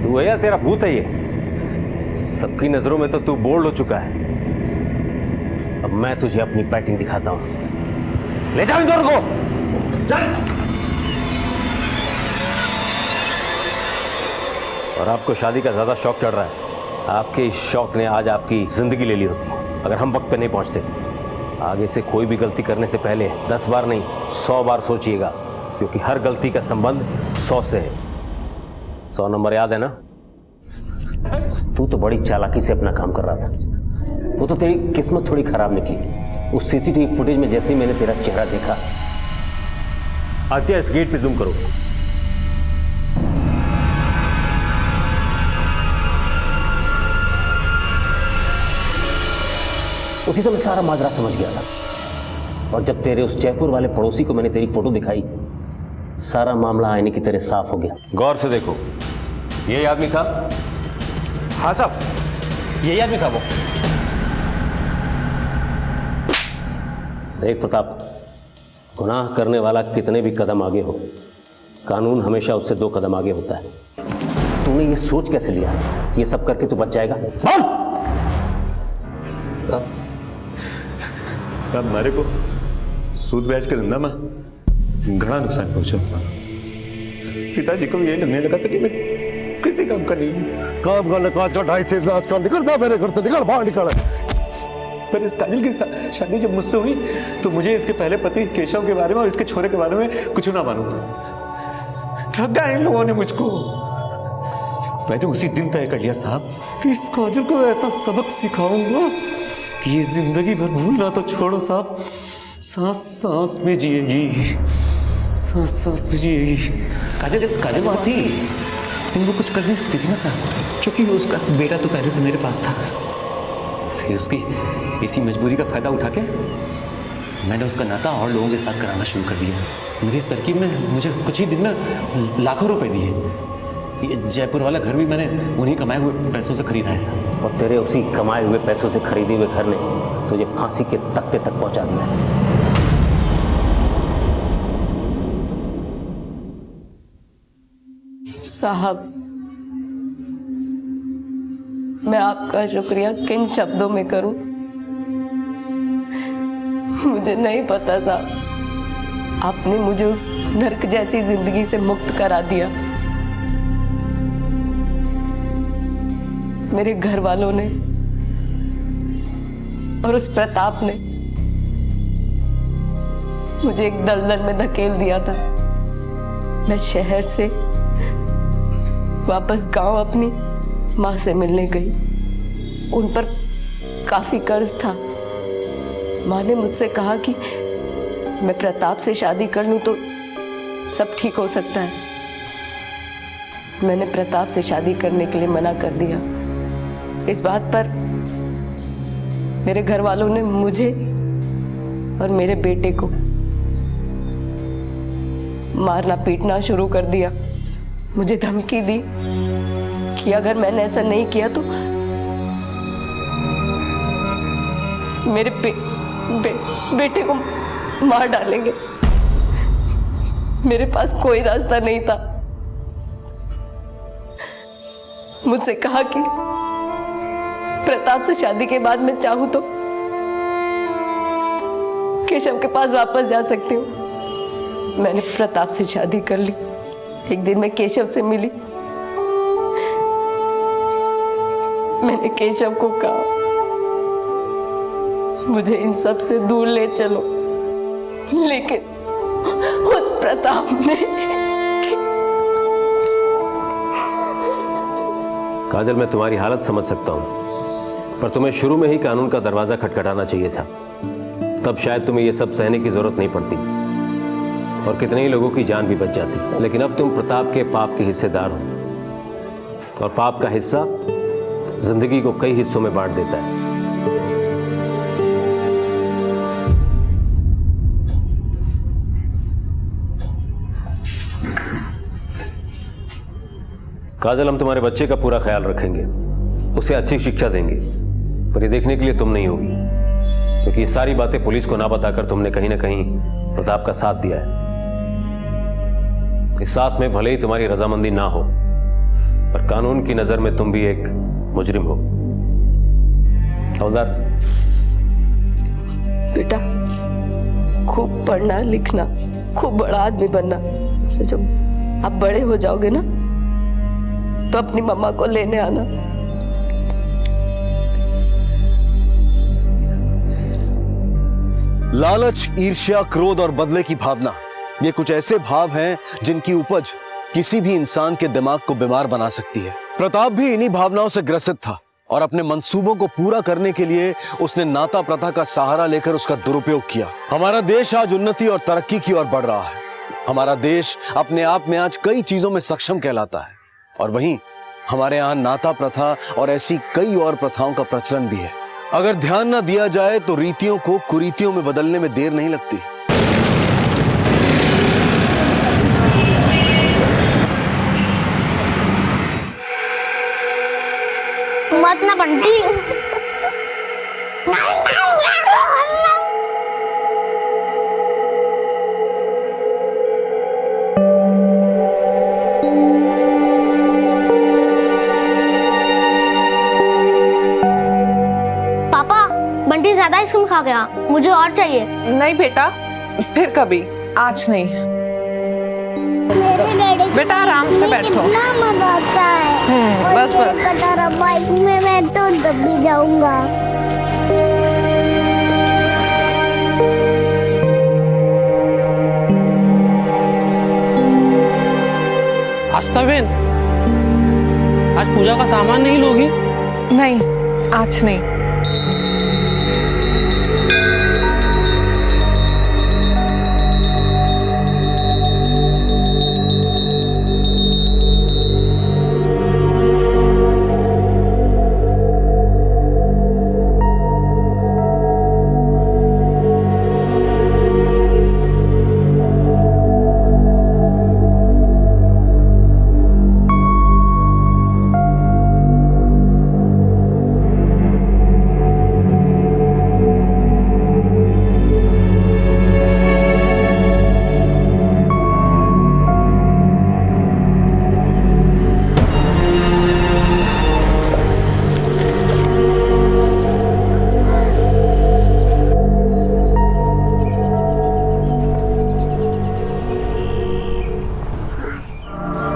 तू है या तेरा भूत है ये? सबकी नजरों में तो तू बोल्ड हो चुका है। अब मैं तुझे अपनी बैटिंग दिखाता हूं। ले जाओ इन दोनों को, चल। और आपको शादी का ज्यादा शौक चढ़ रहा है। आपके इस शौक ने आज आपकी जिंदगी ले ली होती अगर हम वक्त पे नहीं पहुंचते। आगे से कोई भी गलती करने से पहले 10 बार नहीं 100 बार सोचिएगा, क्योंकि हर गलती का संबंध 100 से है। 100 नंबर याद है ना? तू तो बड़ी चालाकी से अपना काम कर रहा था। वो तो तेरी किस्मत थोड़ी खराब निकली। उस सीसीटीवी फुटेज में जैसे ही मैंने तेरा चेहरा देखा। आदित्य, इस गेट पे जूम करो। उसी समय सारा माजरा समझ गया था। और जब तेरे उस जयपुर वाले पड़ोसी को मैंने तेरी फोटो दिखाई, सारा मामला आईने की तरह साफ हो गया। गौर से देखो, यही आदमी था? हाँ साहब, यही आदमी था वो। देख प्रताप, गुनाह करने वाला कितने भी कदम आगे हो, कानून हमेशा उससे 2 कदम आगे होता है। तूने ये सोच कैसे लिया कि ये सब करके तू बच जाएगा? बोल! साहब, मारे को सूद ब्याज के धंधा में घना नुकसान पहुंचा। पिताजी को यही लगने लगा था कि मैं किसी काम का नहीं। काम करने काज का 2.5 से नाश का निकल जा मेरे घर से, निकल बाहर निकल। पर इस काजल की शादी जब मुझसे हुई तो मुझे इसके पहले पति केशव के बारे में और इसके छोरे के बारे में कुछ ना मालूम था। ठगा इन लोगों ने मुझको। मैंने उसी दिन तय कर लिया साहब कि इस काजल को ऐसा सबक सिखाऊंगा कि ये जिंदगी भर भूलना तो छोड़ो साहब, सांस सांस में जिएगी, सांस सांस में जिएगी। काजल बात थी, लेकिन वो कुछ कर नहीं सकती थी ना साहब, क्योंकि उसका बेटा तो पहले से मेरे पास था। फिर उसकी इसी मजबूरी का फायदा उठा के मैंने उसका नाता और लोगों के साथ कराना शुरू कर दिया। मेरी इस तरकीब में मुझे कुछ ही दिन में लाखों रुपए दिए। ये जयपुर वाला घर भी मैंने उन्हीं कमाए हुए पैसों से खरीदा है साहब। और तेरे उसी कमाए हुए पैसों से खरीदे हुए घर ने तुझे फांसी के तख्ते तक पहुंचा दिया है। साहब, मैं आपका शुक्रिया किन शब्दों में करूं, मुझे नहीं पता साहब। आपने मुझे उस नर्क जैसी जिंदगी से मुक्त करा दिया। मेरे घर वालों ने और उस प्रताप ने मुझे एक दलदल में धकेल दिया था। मैं शहर से वापस गांव अपनी माँ से मिलने गई। उन पर काफी कर्ज था। माँ ने मुझसे कहा कि मैं प्रताप से शादी कर लूं तो सब ठीक हो सकता है। मैंने प्रताप से शादी करने के लिए मना कर दिया। इस बात पर मेरे घर वालों ने मुझे और मेरे बेटे को मारना पीटना शुरू कर दिया। मुझे धमकी दी कि अगर मैंने ऐसा नहीं किया तो मेरे बेटे को मार डालेंगे। मेरे पास कोई रास्ता नहीं था। मुझसे कहा कि प्रताप से शादी के बाद मैं चाहूं तो केशव के पास वापस जा सकती हूँ। मैंने प्रताप से शादी कर ली। एक दिन मैं केशव से मिली। मैंने केशव को कहा मुझे इन सब से दूर ले चलो, लेकिन उस प्रताप ने काजल, मैं तुम्हारी हालत समझ सकता हूं, पर तुम्हें शुरू में ही कानून का दरवाजा खटखटाना चाहिए था। तब शायद तुम्हें यह सब सहने की जरूरत नहीं पड़ती और कितने ही लोगों की जान भी बच जाती। लेकिन अब तुम प्रताप के पाप के हिस्सेदार हो और पाप का हिस्सा जिंदगी को कई हिस्सों में बांट देता है। काजल, हम तुम्हारे बच्चे का पूरा ख्याल रखेंगे, उसे अच्छी शिक्षा देंगे, पर ये देखने के लिए तुम नहीं होगी, क्योंकि ये सारी बातें पुलिस को ना बताकर तुमने कहीं ना कहीं प्रताप का साथ दिया है। इस साथ में भले ही तुम्हारी रजामंदी ना हो, पर कानून की नजर में तुम भी एक मुजरिम हो। हवलदार, बेटा, खूब पढ़ना लिखना, खूब बड़ा आदमी बनना। जब आप बड़े हो जाओगे ना तो अपनी मम्मा को लेने आना। लालच, ईर्ष्या, क्रोध और बदले की भावना, ये कुछ ऐसे भाव हैं जिनकी उपज किसी भी इंसान के दिमाग को बीमार बना सकती है। प्रताप भी इन्हीं भावनाओं से ग्रसित था और अपने मंसूबों को पूरा करने के लिए उसने नाता प्रथा का सहारा लेकर उसका दुरुपयोग किया। हमारा देश आज उन्नति और तरक्की की ओर बढ़ रहा है। हमारा देश अपने आप में आज कई चीजों में सक्षम कहलाता है, और वहीं हमारे यहाँ नाता प्रथा और ऐसी कई और प्रथाओं का प्रचलन भी है। अगर ध्यान ना दिया जाए तो रीतियों को कुरीतियों में बदलने में देर नहीं लगती। मत ना बंटी। पापा, बंटी ज्यादा आइसक्रीम खा गया, मुझे और चाहिए। नहीं बेटा, फिर कभी, आज नहीं। बेटा आराम से बैठो। कितना मजा आता है। बस बस। कटारा बाइक में मैं तो दबी जाऊंगा। आस्था बहन, आज पूजा का सामान नहीं लोगी? नहीं, आज नहीं।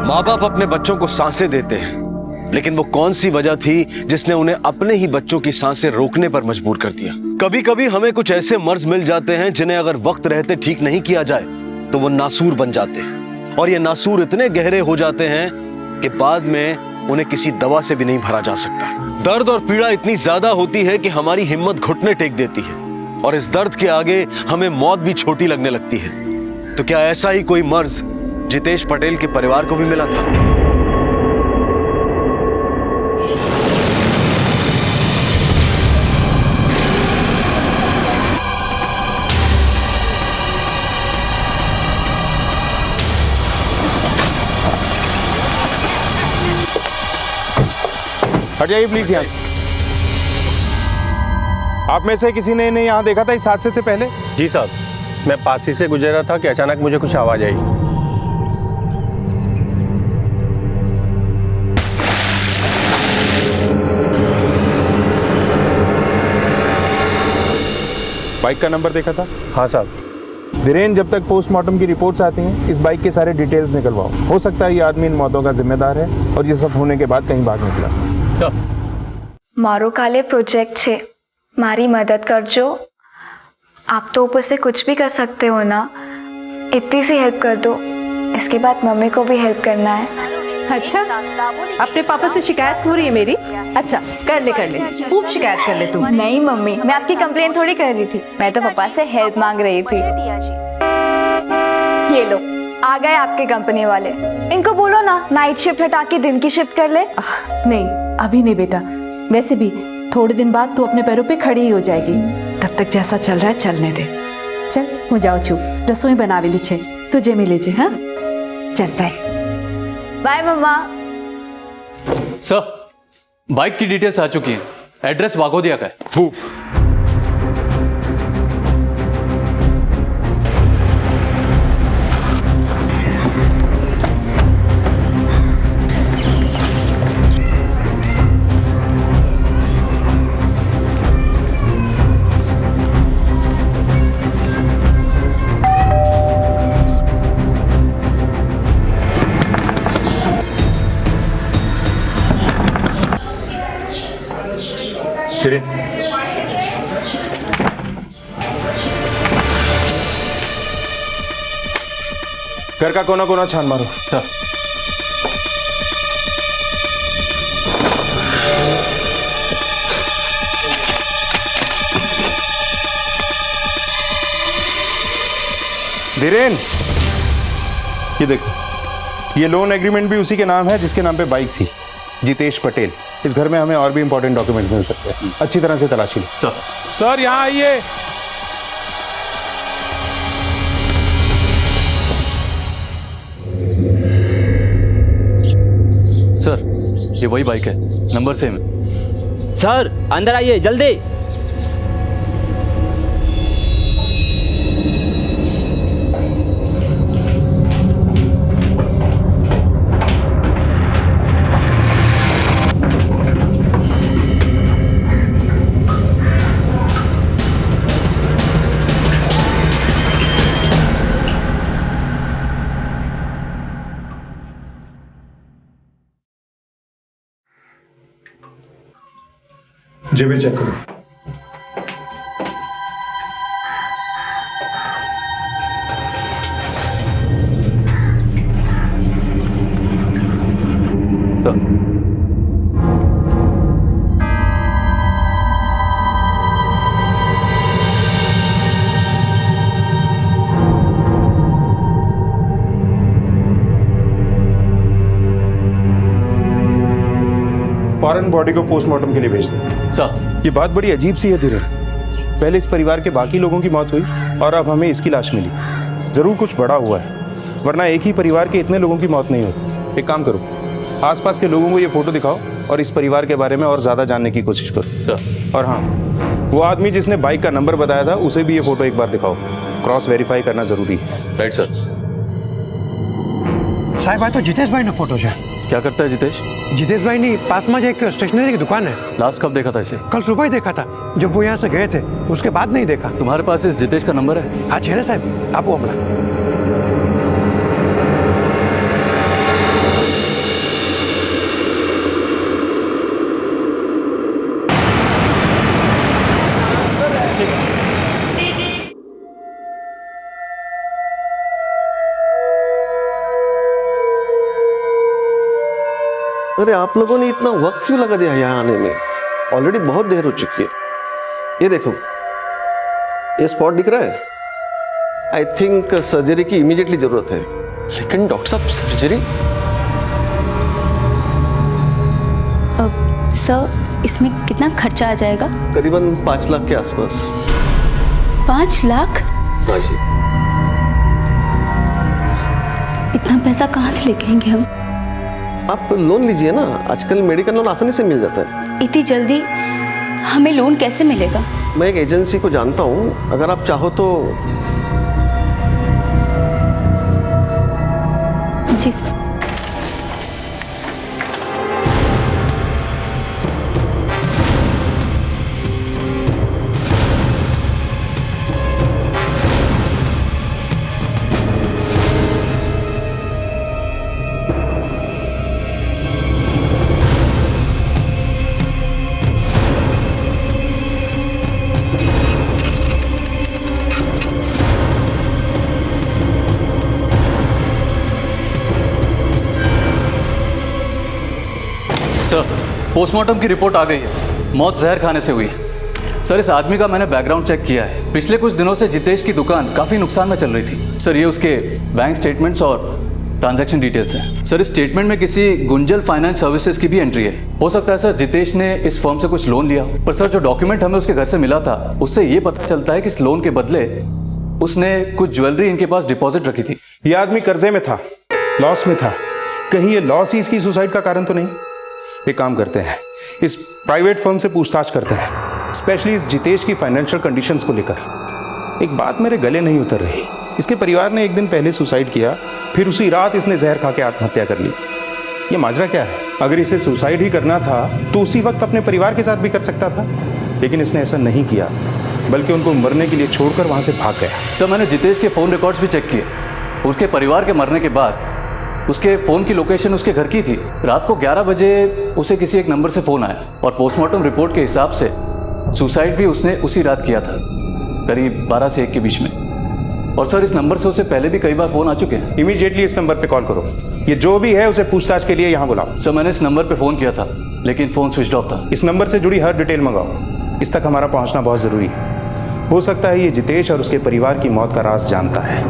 माँ बाप अपने बच्चों को सांसें देते हैं, लेकिन वो कौन सी वजह थी जिसने उन्हें अपने ही बच्चों की सांसें रोकने पर मजबूर कर दिया। कभी कभी हमें कुछ ऐसे मर्ज मिल जाते हैं जिन्हें अगर वक्त रहते ठीक नहीं किया जाए तो वो नासूर बन जाते हैं, और ये नासूर इतने गहरे हो जाते हैं कि बाद में उन्हें किसी दवा से भी नहीं भरा जा सकता। दर्द और पीड़ा इतनी ज्यादा होती है कि हमारी हिम्मत घुटने टेक देती है, और इस दर्द के आगे हमें मौत भी छोटी लगने लगती है। तो क्या ऐसा ही कोई मर्ज जितेश पटेल के परिवार को भी मिला था? हट जाइए प्लीज यहाँ से। आप में से किसी ने इन्हें यहाँ देखा था इस हादसे से पहले? जी साहब, मैं पास ही से गुजर रहा था कि अचानक मुझे कुछ आवाज आई। बाइक का नंबर देखा था? हाँ साहब। धीरेन, जब तक पोस्टमार्टम की रिपोर्ट्स आती हैं इस बाइक के सारे डिटेल्स निकलवाओ। हो सकता है ये आदमी इन मौतों का जिम्मेदार है और ये सब होने के बाद कहीं भाग निकला। मारो काले प्रोजेक्ट छे, मारी मदद करजो। आप तो ऊपर से कुछ भी कर सकते हो ना, इतनी सी हेल्प कर दो। इसके बाद मम्मी को भी हेल्प करना है। अच्छा, अपने पापा से शिकायत हो रही है मेरी? अच्छा, कर ले खूब शिकायत कर ले तू। नहीं मम्मी, मैं आपकी कंप्लेन थोड़ी कर रही थी, मैं तो पापा से हेल्प मांग रही थी। ये लो, आ गए आपके कंपनी वाले। इनको बोलो ना नाइट शिफ्ट हटा के दिन की शिफ्ट कर ले। नहीं, अभी नहीं बेटा। वैसे भी थोड़े दिन बाद तू अपने पैरों पे खड़ी ही हो जाएगी। तब तक जैसा चल रहा है चलने दे। चल, हो जाओ चुप, रसोई बनावे ली छे, तुझे मिले जे। हाँ, चलता है। बाय मम्मा। सर, बाइक की डिटेल्स आ चुकी हैं। एड्रेस वाघोदिया का है। घर का कोना कोना छान मारो। सर। धीरेन, ये देख, ये लोन एग्रीमेंट भी उसी के नाम है जिसके नाम पे बाइक थी, जितेश पटेल। इस घर में हमें और भी इंपॉर्टेंट डॉक्यूमेंट मिल सकते हैं, अच्छी तरह से तलाशी लो। सर यहाँ आइए। सर, ये वही बाइक है, नंबर सेम है। सर, अंदर आइए जल्दी। जेबें चेक करो। फौरन बॉडी को पोस्टमार्टम के लिए भेज दो। सर, ये बात बड़ी अजीब सी है धीरे। पहले इस परिवार के बाकी लोगों की मौत हुई और अब हमें इसकी लाश मिली। जरूर कुछ बड़ा हुआ है, वरना एक ही परिवार के इतने लोगों की मौत नहीं होती। एक काम करो, आसपास के लोगों को ये फोटो दिखाओ और इस परिवार के बारे में और ज्यादा जानने की कोशिश करो। सर। और हाँ, वो आदमी जिसने बाइक का नंबर बताया था उसे भी ये फोटो एक बार दिखाओ। क्रॉस वेरीफाई करना जरूरी है। Right sir. साहब, आ तो जितेश भाई ने फोटो है। क्या करता है जितेश? जितेश भाई ने पास में एक स्टेशनरी की दुकान है। लास्ट कब देखा था इसे? कल सुबह ही देखा था, जब वो यहाँ से गए थे। उसके बाद नहीं देखा। तुम्हारे पास इस जितेश का नंबर है? हाँ छे साहब, आप वो अपना। अरे आप लोगों ने इतना वक्त क्यों लगा दिया यहाँ आने में? ऑलरेडी बहुत देर हो चुकी है। ये देखो, ये स्पॉट दिख रहा है। आई थिंक सर्जरी की इमीडिएटली जरूरत है। लेकिन डॉक्टर साहब सर्जरी? सर, इसमें कितना खर्चा आ जाएगा? करीबन 5 लाख के आसपास। 5 लाख? हाँ जी। इतना पैसा कहाँ से लेके आएंगे हम? आप लोन लीजिए ना, आजकल मेडिकल लोन आसानी से मिल जाता है। इतनी जल्दी हमें लोन कैसे मिलेगा? मैं एक एजेंसी को जानता हूँ, अगर आप चाहो तो। जी सर। सर, पोस्टमार्टम की रिपोर्ट आ गई है। मौत जहर खाने से हुई है। सर, इस आदमी का मैंने बैकग्राउंड चेक किया है। पिछले कुछ दिनों से जितेश की दुकान काफ़ी नुकसान में चल रही थी। सर, ये उसके बैंक स्टेटमेंट्स और ट्रांजैक्शन डिटेल्स हैं। सर, इस स्टेटमेंट में किसी गुंजल फाइनेंस सर्विसेज की भी एंट्री है। हो सकता है सर जितेश ने इस फर्म से कुछ लोन लिया हो। पर सर, जो डॉक्यूमेंट हमें उसके घर से मिला था, उससे ये पता चलता है कि इस लोन के बदले उसने कुछ ज्वेलरी इनके पास डिपॉजिट रखी थी। ये आदमी कर्जे में था, लॉस में था। कहीं ये लॉस ही इसकी सुसाइड का कारण तो नहीं? एक काम करते हैं, इस प्राइवेट फर्म से पूछताछ करते हैं, स्पेशली इस जितेश की फाइनेंशियल कंडीशंस को लेकर। एक बात मेरे गले नहीं उतर रही, इसके परिवार ने एक दिन पहले सुसाइड किया, फिर उसी रात इसने जहर खा के आत्महत्या कर ली। ये माजरा क्या है? अगर इसे सुसाइड ही करना था तो उसी वक्त अपने परिवार के साथ भी कर सकता था, लेकिन इसने ऐसा नहीं किया, बल्कि उनको मरने के लिए छोड़कर वहां से भाग गया। सर, मैंने जितेश के फ़ोन रिकॉर्ड्स भी चेक किए। उसके परिवार के मरने के बाद उसके फ़ोन की लोकेशन उसके घर की थी। रात को 11 बजे उसे किसी एक नंबर से फ़ोन आया और पोस्टमार्टम रिपोर्ट के हिसाब से सुसाइड भी उसने उसी रात किया था, करीब 12 से 1 के बीच में। और सर, इस नंबर से उसे पहले भी कई बार फ़ोन आ चुके हैं। इमीडिएटली इस नंबर पे कॉल करो। ये जो भी है उसे पूछताछ के लिए यहाँ बुलाओ। सर, मैंने इस नंबर पे फ़ोन किया था, लेकिन फ़ोन स्विच ऑफ था। इस नंबर से जुड़ी हर डिटेल मंगाओ। इस तक हमारा पहुँचना बहुत ज़रूरी है। हो सकता है ये जितेश और उसके परिवार की मौत का राज जानता है।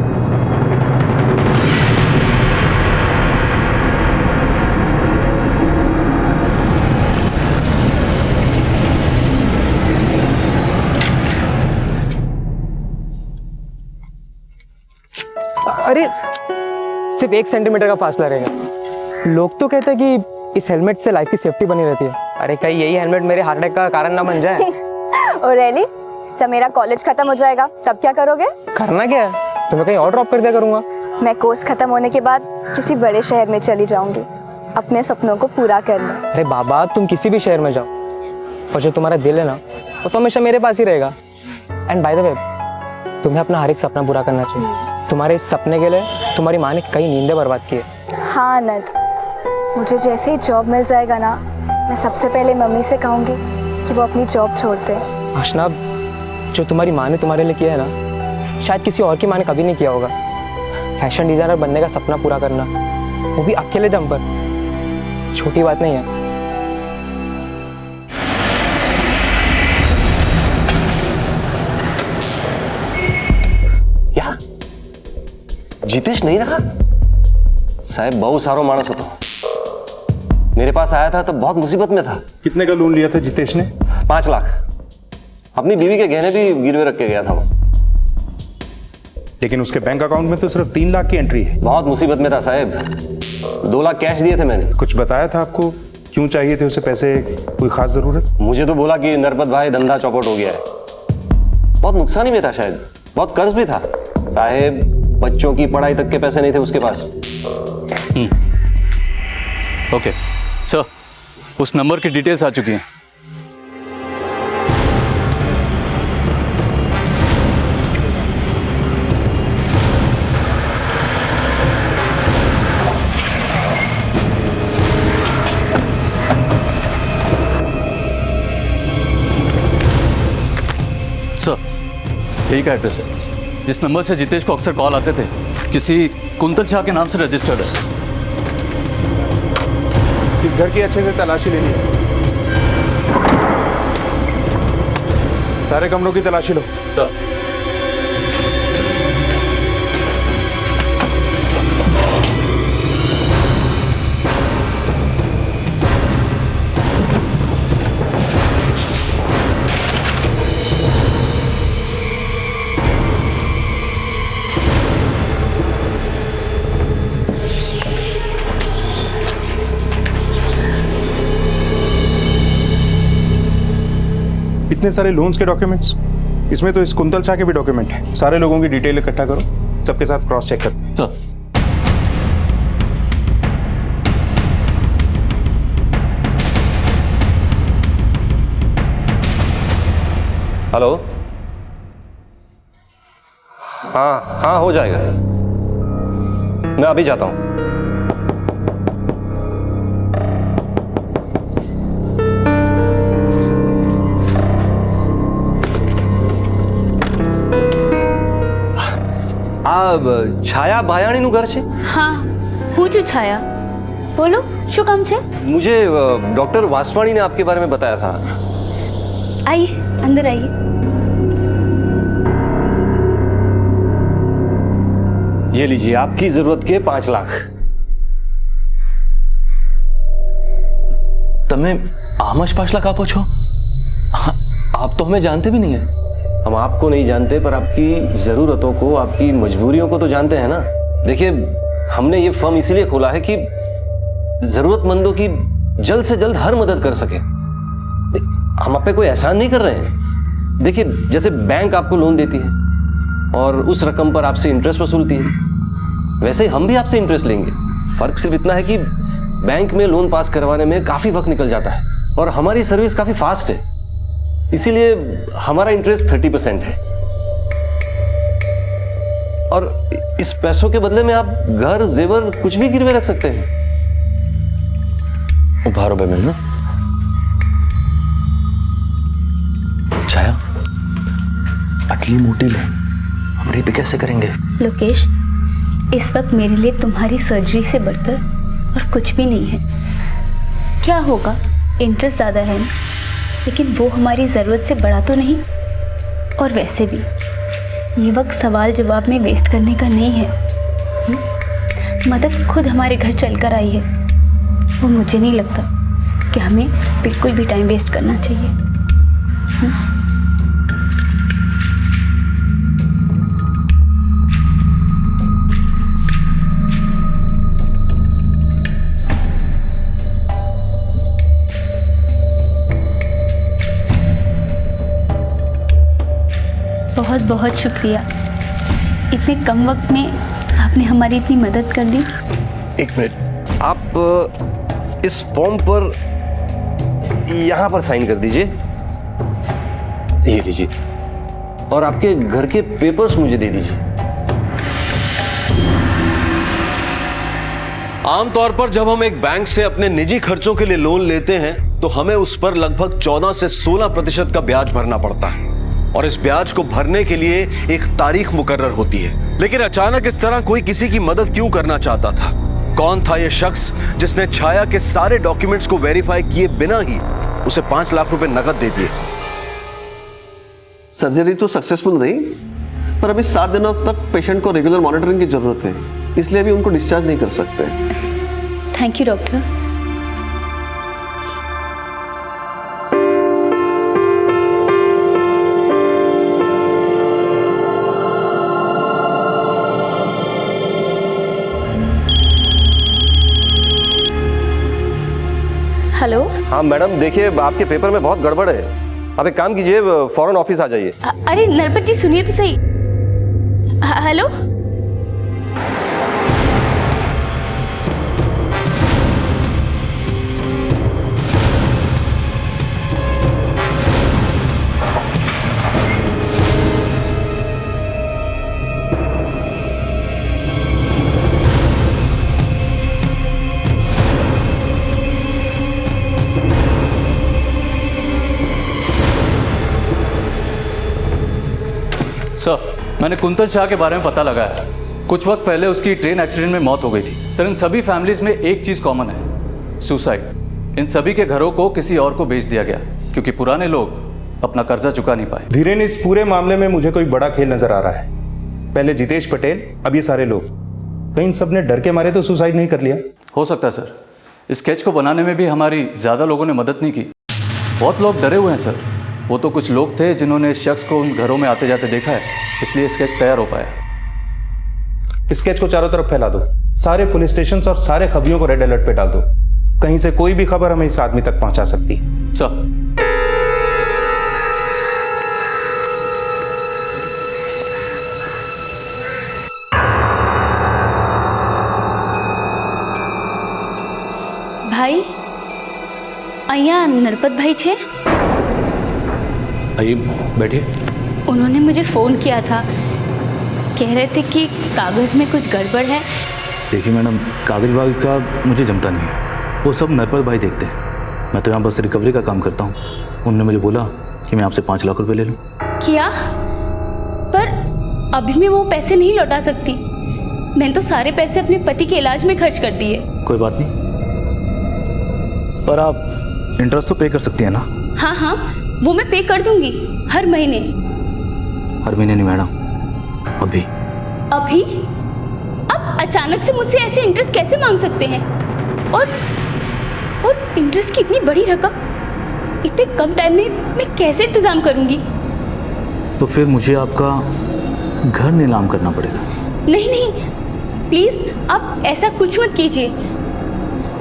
अरे, सिर्फ 1 सेंटीमीटर का फासला रहेगा। लोग तो कहते हैं कि इस हेलमेट से लाइफ की सेफ्टी बनी रहती है। अरे कहीं यही हेलमेट मेरे हार्ट अटैक का कारण ना बन जाए। और रैली, जब मेरा कॉलेज खत्म हो जाएगा तब क्या करोगे? करना क्या है? तुम्हें कहीं और ड्रॉप कर दिया करूंगा। मैं कोर्स खत्म होने के बाद किसी बड़े शहर में चली जाऊंगी, अपने सपनों को पूरा करने। अरे बाबा, तुम किसी भी शहर में जाओ, और जो तुम्हारा दिल है ना, वो तो हमेशा मेरे पास ही रहेगा। एंड बाय द वे, तुम्हें अपना हर एक सपना पूरा करना चाहिए। तुम्हारे इस सपने के लिए तुम्हारी माँ ने कई नींदें बर्बाद की है। हाँ आनंद, मुझे जैसे ही जॉब मिल जाएगा ना, मैं सबसे पहले मम्मी से कहूँगी कि वो अपनी जॉब छोड़ दे। आशना, जो तुम्हारी माँ ने तुम्हारे लिए किया है ना, शायद किसी और की माँ ने कभी नहीं किया होगा। फैशन डिजाइनर बनने का सपना पूरा करना, वो भी अकेले दम पर, छोटी बात नहीं है। क्या जितेश नहीं रहा? साहब, बहुत सारो मानस હતો। मेरे पास आया था तो बहुत मुसीबत में था। कितने का लोन लिया था जितेश ने? 5 लाख। अपनी बीवी के गहने भी गिरवे रख के गया था वो। लेकिन उसके बैंक अकाउंट में तो सिर्फ 3 लाख की एंट्री है। बहुत मुसीबत में था साहब। 2 लाख कैश दिए थे मैंने। कुछ बताया था आपको क्यों चाहिए थे उसे पैसे? कोई खास जरूरत? मुझे तो बोला कि नरपत भाई धंधा चौपट हो गया है। बहुत नुकसान ही में था शायद, बहुत कर्ज भी था साहब। बच्चों की पढ़ाई तक के पैसे नहीं थे उसके पास। ओके सर, उस नंबर की डिटेल्स आ चुकी हैं। सर, यही का एड्रेस है जिस नंबर से जितेश को अक्सर कॉल आते थे। किसी कुंतल शाह के नाम से रजिस्टर्ड है। इस घर की अच्छे से तलाशी लेनी है। सारे कमरों की तलाशी लो। इतने सारे लोन्स के डॉक्यूमेंट्स, इसमें तो इस कुंतल शाह के भी डॉक्यूमेंट है। सारे लोगों की डिटेल इकट्ठा करो, सबके साथ क्रॉस चेक करते हैं। हेलो, हाँ हाँ हो जाएगा, मैं अभी जाता हूं। છાયા ભાયાણીનું ઘર છે? હા, હું છું છાયા. બોલો, શું કામ છે? मुझे डॉक्टर वासवाणी ने आपके बारे में बताया था। आइए, अंदर आइए. ये लीजिए, आपकी जरूरत के 5 लाख। તમે આમ જ 5 લાખ આપો છો? आप तो हमें जानते भी नहीं है। हम आपको नहीं जानते, पर आपकी ज़रूरतों को, आपकी मजबूरियों को तो जानते हैं ना। देखिए, हमने ये फर्म इसीलिए खोला है कि ज़रूरतमंदों की जल्द से जल्द हर मदद कर सके। हम आप पे कोई एहसान नहीं कर रहे हैं। देखिए, जैसे बैंक आपको लोन देती है और उस रकम पर आपसे इंटरेस्ट वसूलती है, वैसे ही हम भी आपसे इंटरेस्ट लेंगे। फ़र्क सिर्फ इतना है कि बैंक में लोन पास करवाने में काफ़ी वक्त निकल जाता है और हमारी सर्विस काफ़ी फास्ट है, इसीलिए हमारा इंटरेस्ट 30% है। और इस पैसों के बदले में आप घर, जेवर कुछ भी गिरवे रख सकते हैं। उभारो बे ना छाया, अटली मोटी लोन हम पे कैसे करेंगे? लोकेश, इस वक्त मेरे लिए तुम्हारी सर्जरी से बढ़कर और कुछ भी नहीं है। क्या होगा, इंटरेस्ट ज़्यादा है ना, लेकिन वो हमारी ज़रूरत से बड़ा तो नहीं। और वैसे भी ये वक्त सवाल जवाब में वेस्ट करने का नहीं है। मदद खुद हमारे घर चलकर आई है, वो मुझे नहीं लगता कि हमें बिल्कुल भी टाइम वेस्ट करना चाहिए। बहुत बहुत शुक्रिया, इतने कम वक्त में आपने हमारी इतनी मदद कर दी। 1 मिनट, आप इस फॉर्म पर यहां पर साइन कर दीजिए। ये लीजिए, और आपके घर के पेपर्स मुझे दे दीजिए। आमतौर पर जब हम एक बैंक से अपने निजी खर्चों के लिए लोन लेते हैं तो हमें उस पर लगभग 14 से 16% का ब्याज भरना पड़ता है, और इस ब्याज को भरने के लिए एक तारीख मुकर्रर होती है। लेकिन अचानक इस तरह कोई किसी की मदद क्यों करना चाहता था? कौन था यह शख्स जिसने छाया के सारे डॉक्यूमेंट्स को वेरीफाई किए बिना ही उसे 5 लाख रुपए नकद दे दिए? सर्जरी तो सक्सेसफुल रही, पर अभी 7 दिनों तक पेशेंट को रेगुलर मॉनिटरिंग की जरूरत है, इसलिए अभी उनको डिस्चार्ज नहीं कर सकते। Thank you doctor. हेलो। हाँ मैडम, देखिए आपके पेपर में बहुत गड़बड़ है। आप एक काम कीजिए, फौरन ऑफिस आ जाइए। अरे नरपत जी, सुनिए तो सही। हेलो। सर, मैंने कुंतल शाह के बारे में पता लगाया है। कुछ वक्त पहले उसकी ट्रेन एक्सीडेंट में मौत हो गई थी। सर, इन सभी फैमिलीज में एक चीज कॉमन है, सुसाइड। इन सभी के घरों को किसी और को बेच दिया गया क्योंकि पुराने लोग अपना कर्जा चुका नहीं पाए। धीरेन, इस पूरे मामले में मुझे कोई बड़ा खेल नजर आ रहा है। पहले जितेश पटेल, अब ये सारे लोग, कहीं इन सब ने डर के मारे तो सुसाइड नहीं कर लिया? हो सकता है सर। इस स्केच को बनाने में भी हमारी ज़्यादा लोगों ने मदद नहीं की। बहुत लोग डरे हुए हैं सर। वो तो कुछ लोग थे जिन्होंने इस शख्स को उन घरों में आते जाते देखा है, इसलिए स्केच तैयार हो पाया। स्केच को चारों तरफ फैला दो, सारे पुलिस स्टेशन और सारे खबरियों को रेड अलर्ट पे डाल दो। कहीं से कोई भी खबर हमें इस आदमी तक पहुंचा सकती। सर, भाई અહીંયા नरपत भाई छे? आइए बैठिए। उन्होंने मुझे फ़ोन किया था, कह रहे थे कि कागज़ में कुछ गड़बड़ है। देखिए मैडम, कागज वागज का मुझे जमता नहीं है, वो सब नरपत भाई देखते हैं। मैं तो यहाँ बस रिकवरी का काम करता हूँ। उन्होंने मुझे बोला कि मैं आपसे 5 लाख रुपए ले लूँ। क्या? पर अभी मैं वो पैसे नहीं लौटा सकती। मैंने तो सारे पैसे अपने पति के इलाज में खर्च कर दिए। कोई बात नहीं, पर आप इंटरेस्ट तो पे कर सकती हैं ना? हाँ हाँ, वो मैं पे कर दूंगी हर महीने। हर महीने नहीं मैडम, अभी। अभी? अब अचानक से मुझसे ऐसे इंटरेस्ट कैसे मांग सकते हैं? और इंटरेस्ट की इतनी बड़ी रकम इतने कम टाइम में मैं कैसे इंतजाम करूंगी? तो फिर मुझे आपका घर नीलाम करना पड़ेगा। नहीं नहीं, प्लीज आप ऐसा कुछ मत कीजिए।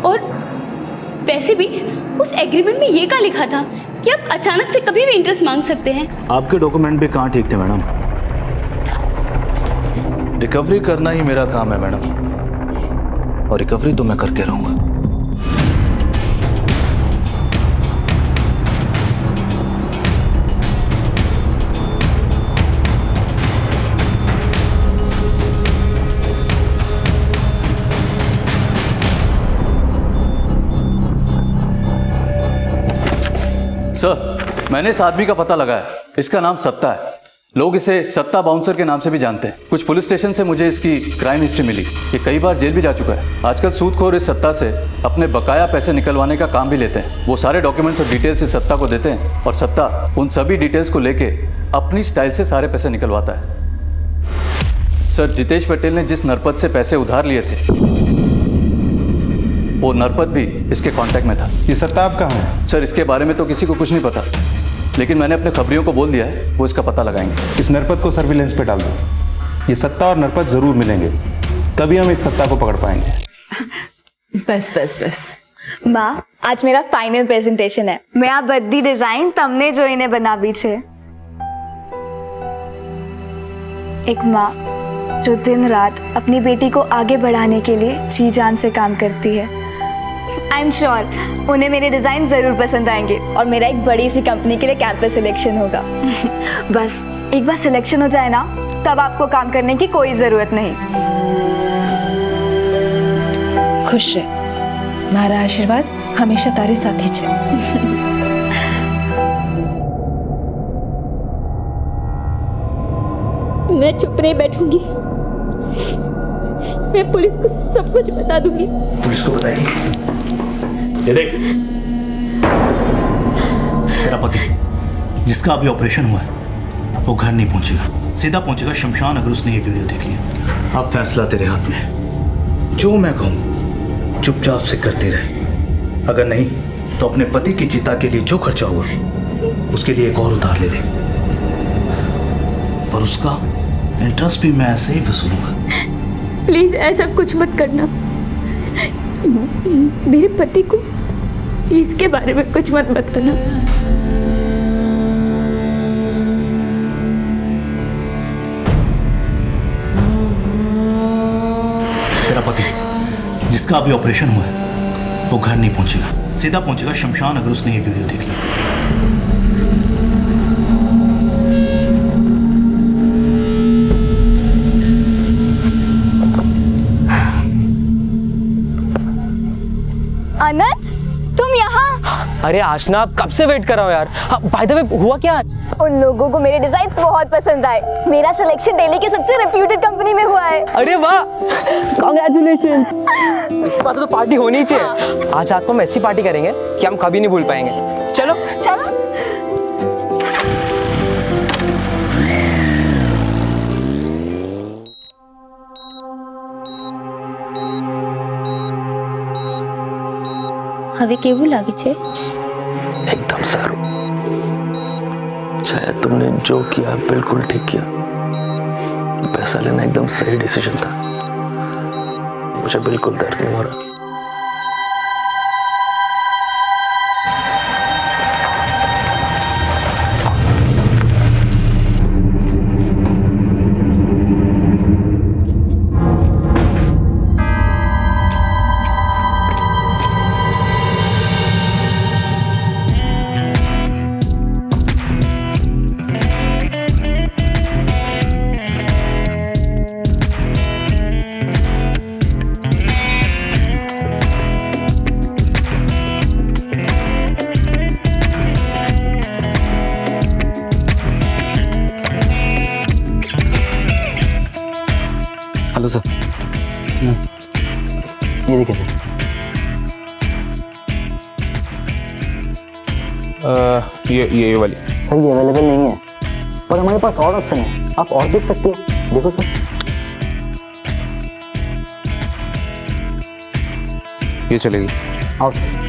और वैसे भी उस एग्रीमेंट में ये क्या लिखा था कि आप अचानक से कभी भी इंटरेस्ट मांग सकते हैं? आपके डॉक्यूमेंट भी कहाँ ठीक थे मैडम? रिकवरी करना ही मेरा काम है मैडम, और रिकवरी तो मैं करके रहूंगा। सर, मैंने इस आदमी का पता लगाया। इसका नाम सत्ता है। लोग इसे सत्ता बाउंसर के नाम से भी जानते हैं। कुछ पुलिस स्टेशन से मुझे इसकी क्राइम हिस्ट्री मिली। ये कई बार जेल भी जा चुका है। आजकल सूदखोर इस सत्ता से अपने बकाया पैसे निकलवाने का काम भी लेते हैं। वो सारे डॉक्यूमेंट्स और डिटेल्स इस सत्ता को देते हैं और सत्ता उन सभी डिटेल्स को लेके अपनी स्टाइल से सारे पैसे निकलवाता है। सर, जितेश पटेल ने जिस नरपत से पैसे उधार लिए थे, वो नरपत भी इसके कांटेक्ट में था। ये सत्ता आप कहाँ है? सर, इसके बारे में तो किसी को कुछ नहीं पता, लेकिन मैंने अपने खबरियों को बोल दिया है, वो इसका पता लगाएंगे। इस नरपत को सर्विलेंस पे डाल दो। ये सत्ता और नरपत जरूर मिलेंगे, तभी हम इस सत्ता को पकड़ पाएंगे। बस बस बस। માં, આજ મેરા ફાઇનલ પ્રેઝન્ટેશન હે. મેં આ બધી ડિઝાઇન તમને જોઈને બનાવી છે. एक माँ जो दिन रात अपनी बेटी को आगे बढ़ाने के लिए जी जान से काम करती है। आई एम श्योर उन्हें मेरे डिज़ाइन ज़रूर पसंद आएंगे और मेरा एक बड़ी सी कंपनी के लिए कैंपस सिलेक्शन होगा। बस एक बार सिलेक्शन हो जाए ना, तब आपको काम करने की कोई ज़रूरत नहीं। खुश रह, मारा आशीर्वाद हमेशा तारे साथ ही छे। मैं चुप नहीं बैठूंगी, मैं पुलिस को सब कुछ बता दूंगी। पुलिस को बताएगी? ये देख, तेरा पति जिसका अभी ऑपरेशन हुआ है वो घर नहीं पहुंचेगा, सीधा पहुंचेगा शमशान अगर उसने ये वीडियो देख लिया। अब फैसला तेरे हाथ में है। जो मैं कहूँ चुपचाप से करते रहे, अगर नहीं तो अपने पति की चिता के लिए जो खर्चा हुआ उसके लिए एक और उधार ले ले, और उसका इंटरेस्ट भी मैं ऐसे ही वसूलूंगा। प्लीज ऐसा कुछ मत करना, मेरे पति को इसके बारे में कुछ मत बताना। तेरा पति जिसका अभी ऑपरेशन हुआ है वो घर नहीं पहुंचेगा, सीधा पहुंचेगा शमशान अगर उसने ये वीडियो देख लिया। अनंत, तुम यहाँ? अरे आशना, आप कब से वेट कर रहा हो यार। बाय द वे, हुआ क्या? उन लोगों को मेरे डिजाइन बहुत पसंद आए। मेरा सिलेक्शन दिल्ली की सबसे रेप्यूटेड कंपनी में हुआ है। अरे वाह, कांग्रेचुलेशन। इस बात तो पार्टी होनी ही चाहिए। आज रात को हम ऐसी पार्टी करेंगे कि हम कभी नहीं भूल पाएंगे। चलो चलो। હવે કેવું લાગે છે? एकदम सारू। शायद तुमने जो किया बिल्कुल ठीक किया। पैसा लेना एकदम सही डिसीजन था। मुझे बिल्कुल दर्द नहीं हो रहा। Hello sir. ये देखिए सर। ये वाली सर ये अवेलेबल नहीं है, पर हमारे पास और ऑप्शन है, आप और देख सकते हैं। देखो सर। ये चलेगी। आओ सर।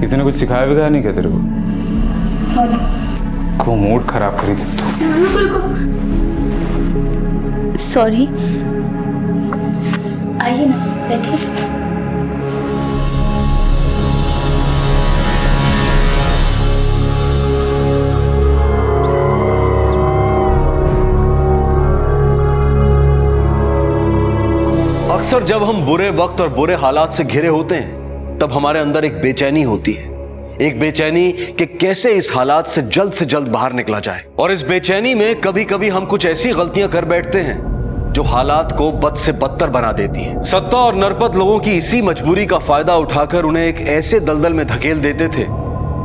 किसी ने कुछ सिखाया भी नहीं क्या तेरे को? को मूड खराब करी थी तू। सॉरी। आइए ना, बैठिए। अक्सर जब हम बुरे वक्त और बुरे हालात से घिरे होते हैं, तब हमारे अंदर एक बेचैनी होती है। एक बेचैनी कि कैसे इस हालात से जल्द बाहर निकला जाए। और इस बेचैनी में कभी कभी हम कुछ ऐसी गलतियां कर बैठते हैं जो हालात को बद से बदतर बना देती हैं। सत्ता और नरपत लोगों की इसी मजबूरी का फायदा उठाकर उन्हें एक ऐसे दलदल में धकेल देते थे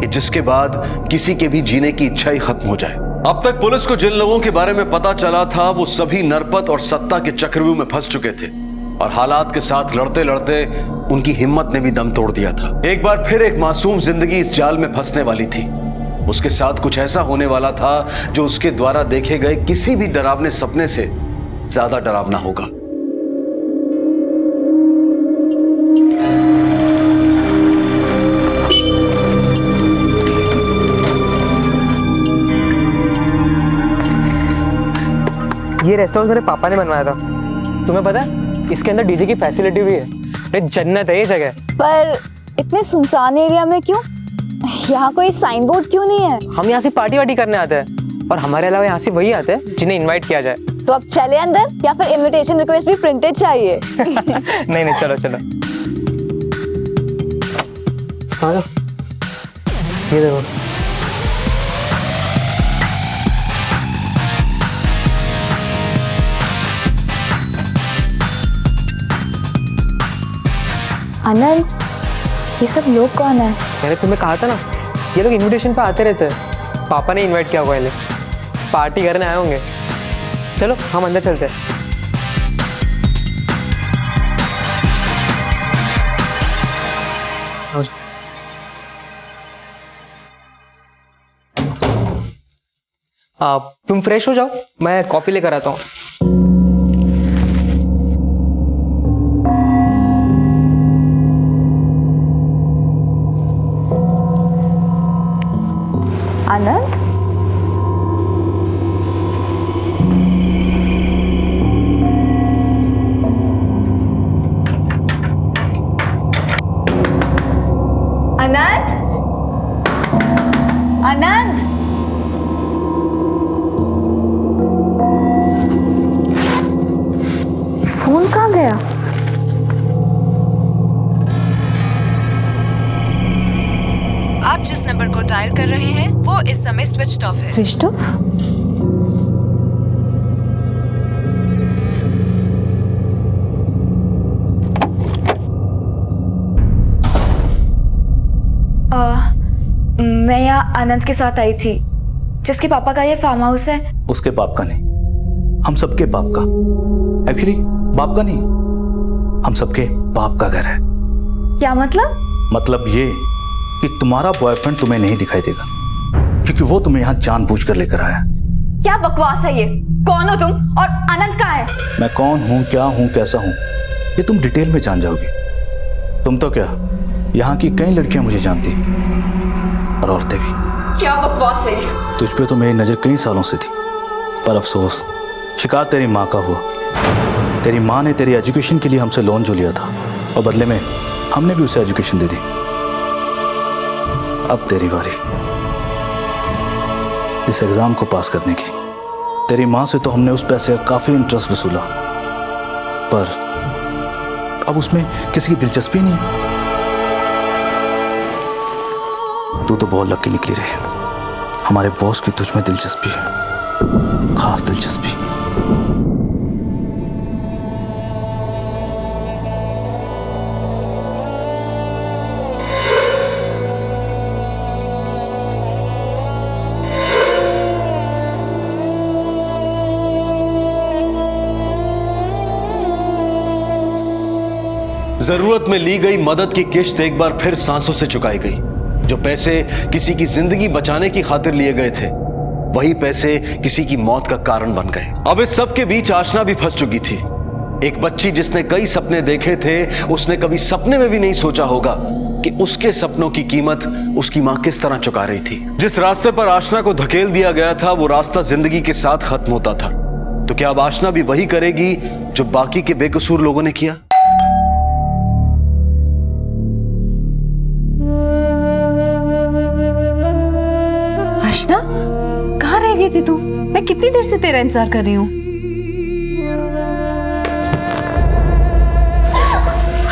कि जिसके बाद किसी के भी जीने की इच्छा ही खत्म हो जाए। अब तक पुलिस को जिन लोगों के बारे में पता चला था, वो सभी नरपत और सत्ता के चक्रव्यूह में फंस चुके थे और हालात के साथ लड़ते लड़ते उनकी हिम्मत ने भी दम तोड़ दिया था। एक बार फिर एक मासूम जिंदगी इस जाल में फंसने वाली थी। उसके साथ कुछ ऐसा होने वाला था जो उसके द्वारा देखे गए किसी भी डरावने सपने से ज्यादा डरावना होगा। ये रेस्टोरेंट मेरे पापा ने बनवाया था। तुम्हें पता है इसके अंदर डीजे की फैसिलिटी भी है। जन्नत है ये जगह। पर इतने सुनसान एरिया में क्यों? यहाँ कोई साइन बोर्ड क्यों नहीं है? हम यहाँ से पार्टी वार्टी करने आते हैं और हमारे अलावा यहाँ से वही आते हैं जिन्हें इनवाइट किया जाए। तो अब चले अंदर या फिर इनविटेशन रिक्वेस्ट भी प्रिंटेड चाहिए? नहीं चलो चलो। ये देखो। आनंद, ये सब लोग कौन है? मैंने तुम्हें कहा था ना, ये लोग इनविटेशन पे आते रहते हैं। पापा ने इनवाइट किया होगा, पार्टी करने आए होंगे। चलो हम अंदर चलते हैं। तुम फ्रेश हो जाओ, मैं कॉफी लेकर आता हूँ। आनंद, आनंद, आनंद। जिस नंबर को डायल कर रहे हैं वो इस समय स्विच ऑफ है। Switch off? मैं यहाँ आनंद के साथ आई थी, जिसके पापा का ये फार्म हाउस है। उसके बाप का नहीं, हम सबके बाप का। एक्चुअली बाप का नहीं, हम सबके बाप का घर है। क्या मतलब? मतलब ये कि तुम्हारा बॉयफ्रेंड तुम्हें नहीं दिखाई देगा, क्योंकि वो तुम्हें यहाँ जानबूझकर लेकर आया। क्या बकवास है ये? कौन हो तुम और आनंद कहाँ है? मैं कौन हूँ, क्या हूँ, कैसा हूँ, ये तुम डिटेल में जान जाओगे। तुम तो क्या, यहाँ की कई लड़कियां मुझे जानती हैं, और औरतें भी। क्या बकवास है ये? तुझ पे तो मेरी नजर कई सालों से थी, पर अफसोस शिकार तेरी माँ का हुआ। तेरी माँ ने तेरी एजुकेशन के लिए हमसे लोन जो लिया था, और बदले में हमने भी उसे एजुकेशन दे दी। अब तेरी बारी इस एग्जाम को पास करने की। तेरी माँ से तो हमने उस पैसे का काफी इंटरेस्ट वसूला, पर अब उसमें किसी की दिलचस्पी नहीं है। तू तो बहुत लकी निकली रे। हमारे बॉस की तुझ में दिलचस्पी है, खास दिलचस्पी। जरूरत में ली गई मदद की किश्त एक बार फिर सांसों से चुकाई गई। जो पैसे किसी की जिंदगी बचाने की खातिर लिए गए थे, वही पैसे किसी की मौत का कारण बन गए। अब इस सब के बीच आशना भी फंस चुकी थी। एक बच्ची जिसने कई सपने देखे थे, उसने कभी सपने में भी नहीं सोचा होगा कि उसके सपनों की कीमत उसकी मां किस तरह चुका रही थी। जिस रास्ते पर आशना को धकेल दिया गया था, वो रास्ता जिंदगी के साथ खत्म होता था। तो क्या अब आशना भी वही करेगी जो बाकी के बेकसूर लोगों ने किया? आशना, कहाँ रह गई थी तू? मैं कितनी देर से तेरा इंतजार कर रही हूँ।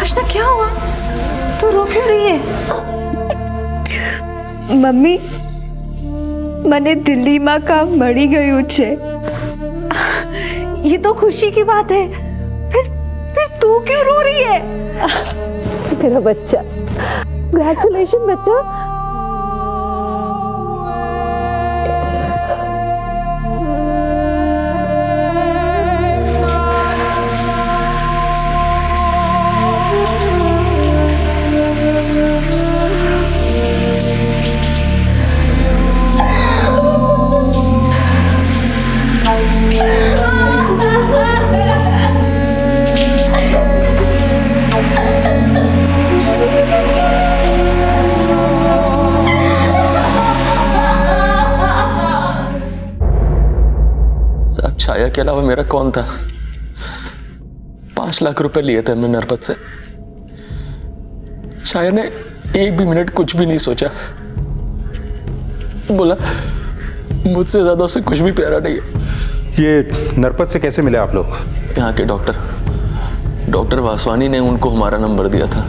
आशना, क्या हुआ? तू रो क्यों रही है? मम्मी, मैंने दिल्ली में काम मरी गई छे। ये तो खुशी की बात है। फिर तू क्यों रो रही है? मेरा बच्चा, कंग्रेचुलेशन बच्चा। छाया के अलावा मेरा कौन था? 5 लाख रुपए लिए थे हमने नरपत से। छाया ने एक भी मिनट कुछ भी नहीं सोचा, बोला मुझसे ज्यादा उसे कुछ भी प्यारा नहीं है। ये नरपत से कैसे मिले आप लोग? यहाँ के डॉक्टर वासवानी ने उनको हमारा नंबर दिया था।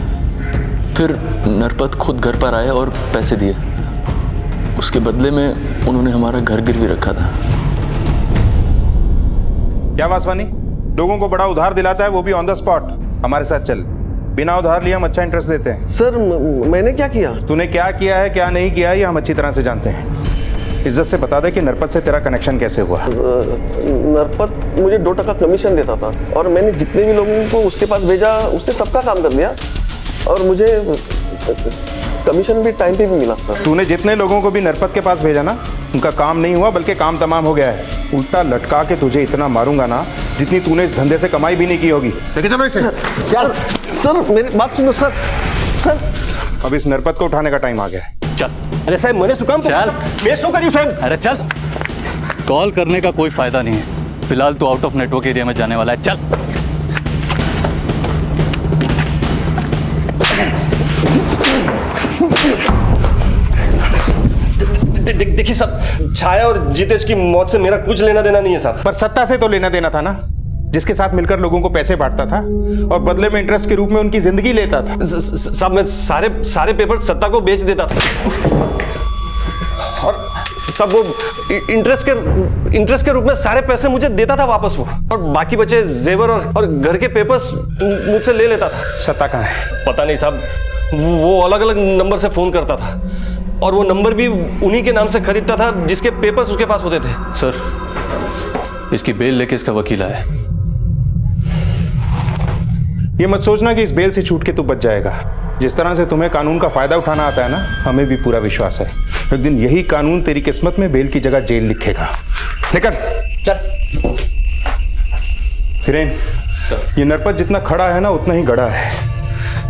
फिर नरपत खुद घर पर आया और पैसे दिए। उसके बदले में उन्होंने हमारा घर गिरवी रखा था। क्या वासवानी लोगों को बड़ा उधार दिलाता है, वो भी ऑन द स्पॉट? हमारे साथ चल, बिना उधार लिए हम अच्छा इंटरेस्ट देते हैं। सर मैंने क्या किया? तूने क्या किया है, क्या नहीं किया है, ये हम अच्छी तरह से जानते हैं। इज्जत से बता दे कि नरपत से तेरा कनेक्शन कैसे हुआ? नरपत मुझे 2% कमीशन देता था, और मैंने जितने भी लोगों को उसके पास भेजा, उसने सबका काम कर दिया, और मुझे कमीशन भी टाइम पे भी मिला। सर तूने जितने लोगों को भी नरपत के पास भेजा ना, उनका काम नहीं हुआ बल्कि काम तमाम हो गया है। उल्टा लटका के तुझे इतना मारूंगा ना, जितनी तूने इस धंधे से कमाई भी नहीं की होगी। सर मेरी बात सुनो सर। अब इस नरपत को उठाने का टाइम आ गया है। चल। अरे साहब, मैंने सुकाम चल। मैं शो करी साहब। अरे चल, कॉल करने का कोई फायदा नहीं है। फिलहाल तो आउट ऑफ नेटवर्क एरिया में जाने वाला है। चल। देखिए साहब, छाया और जितेश की मौत से मेरा कुछ लेना देना नहीं है साहब। पर सत्ता से तो लेना देना था ना। जिसके साथ मिलकर लोगों को पैसे बांटता था और बदले में इंटरेस्ट के रूप में उनकी जिंदगी लेता था। साहब मैं सारे पेपर सत्ता को बेच देता था और सब वो इंटरेस्ट के रूप में सारे पैसे मुझे देता था वापस वो, और बाकी बचे जेवर और घर के पेपर्स मुझसे ले लेता था। सत्ता कहाँ है? पता नहीं साहब, वो अलग अलग नंबर से फोन करता था और वो नंबर भी उन्हीं के नाम से खरीदता था जिसके पेपर्स उसके पास होते थे। सर, इसकी बेल लेके इसका वकील आया है। ये मत सोचना कि इस बेल से छूट के तू बच जाएगा। जिस तरह से तुम्हें कानून का फायदा उठाना आता है ना, हमें भी पूरा विश्वास है एक दिन यही कानून तेरी किस्मत में बेल की जगह जेल लिखेगा। निकल चल। हिरेन, ये नरपत जितना खड़ा है ना उतना ही गड़ा है।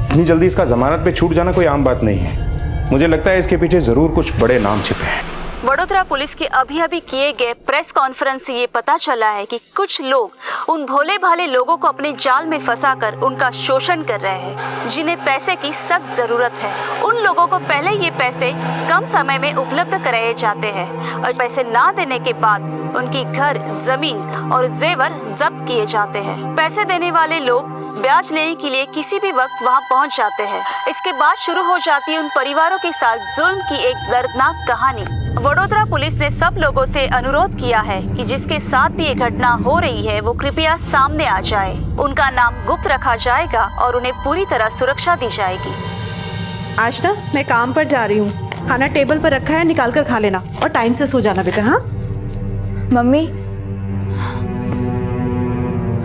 इतनी जल्दी इसका जमानत पे छूट जाना कोई आम बात नहीं है। मुझे लगता है इसके पीछे जरूर कुछ बड़े नाम छिपे हैं। वडोदरा पुलिस के अभी किए गए प्रेस कॉन्फ्रेंस से ये पता चला है कि कुछ लोग उन भोले भाले लोगों को अपने जाल में फंसाकर उनका शोषण कर रहे हैं, जिन्हें पैसे की सख्त जरूरत है। उन लोगों को पहले ये पैसे कम समय में उपलब्ध कराए जाते हैं और पैसे ना देने के बाद उनकी घर, जमीन और जेवर जब्त किए जाते हैं। पैसे देने वाले लोग ब्याज लेने के लिए किसी भी वक्त वहां पहुंच जाते हैं। इसके बाद शुरू हो जाती है उन परिवारों के साथ जुल्म की एक दर्दनाक कहानी। वडोदरा पुलिस ने सब लोगों से अनुरोध किया है कि जिसके साथ भी ये घटना हो रही है वो कृपया सामने आ जाए। उनका नाम गुप्त रखा जाएगा और उन्हें पूरी तरह सुरक्षा दी जाएगी। आज ना मैं काम पर जा रही हूँ, खाना टेबल पर रखा है, निकाल कर खा लेना और टाइम से सो जाना बेटा। हाँ मम्मी,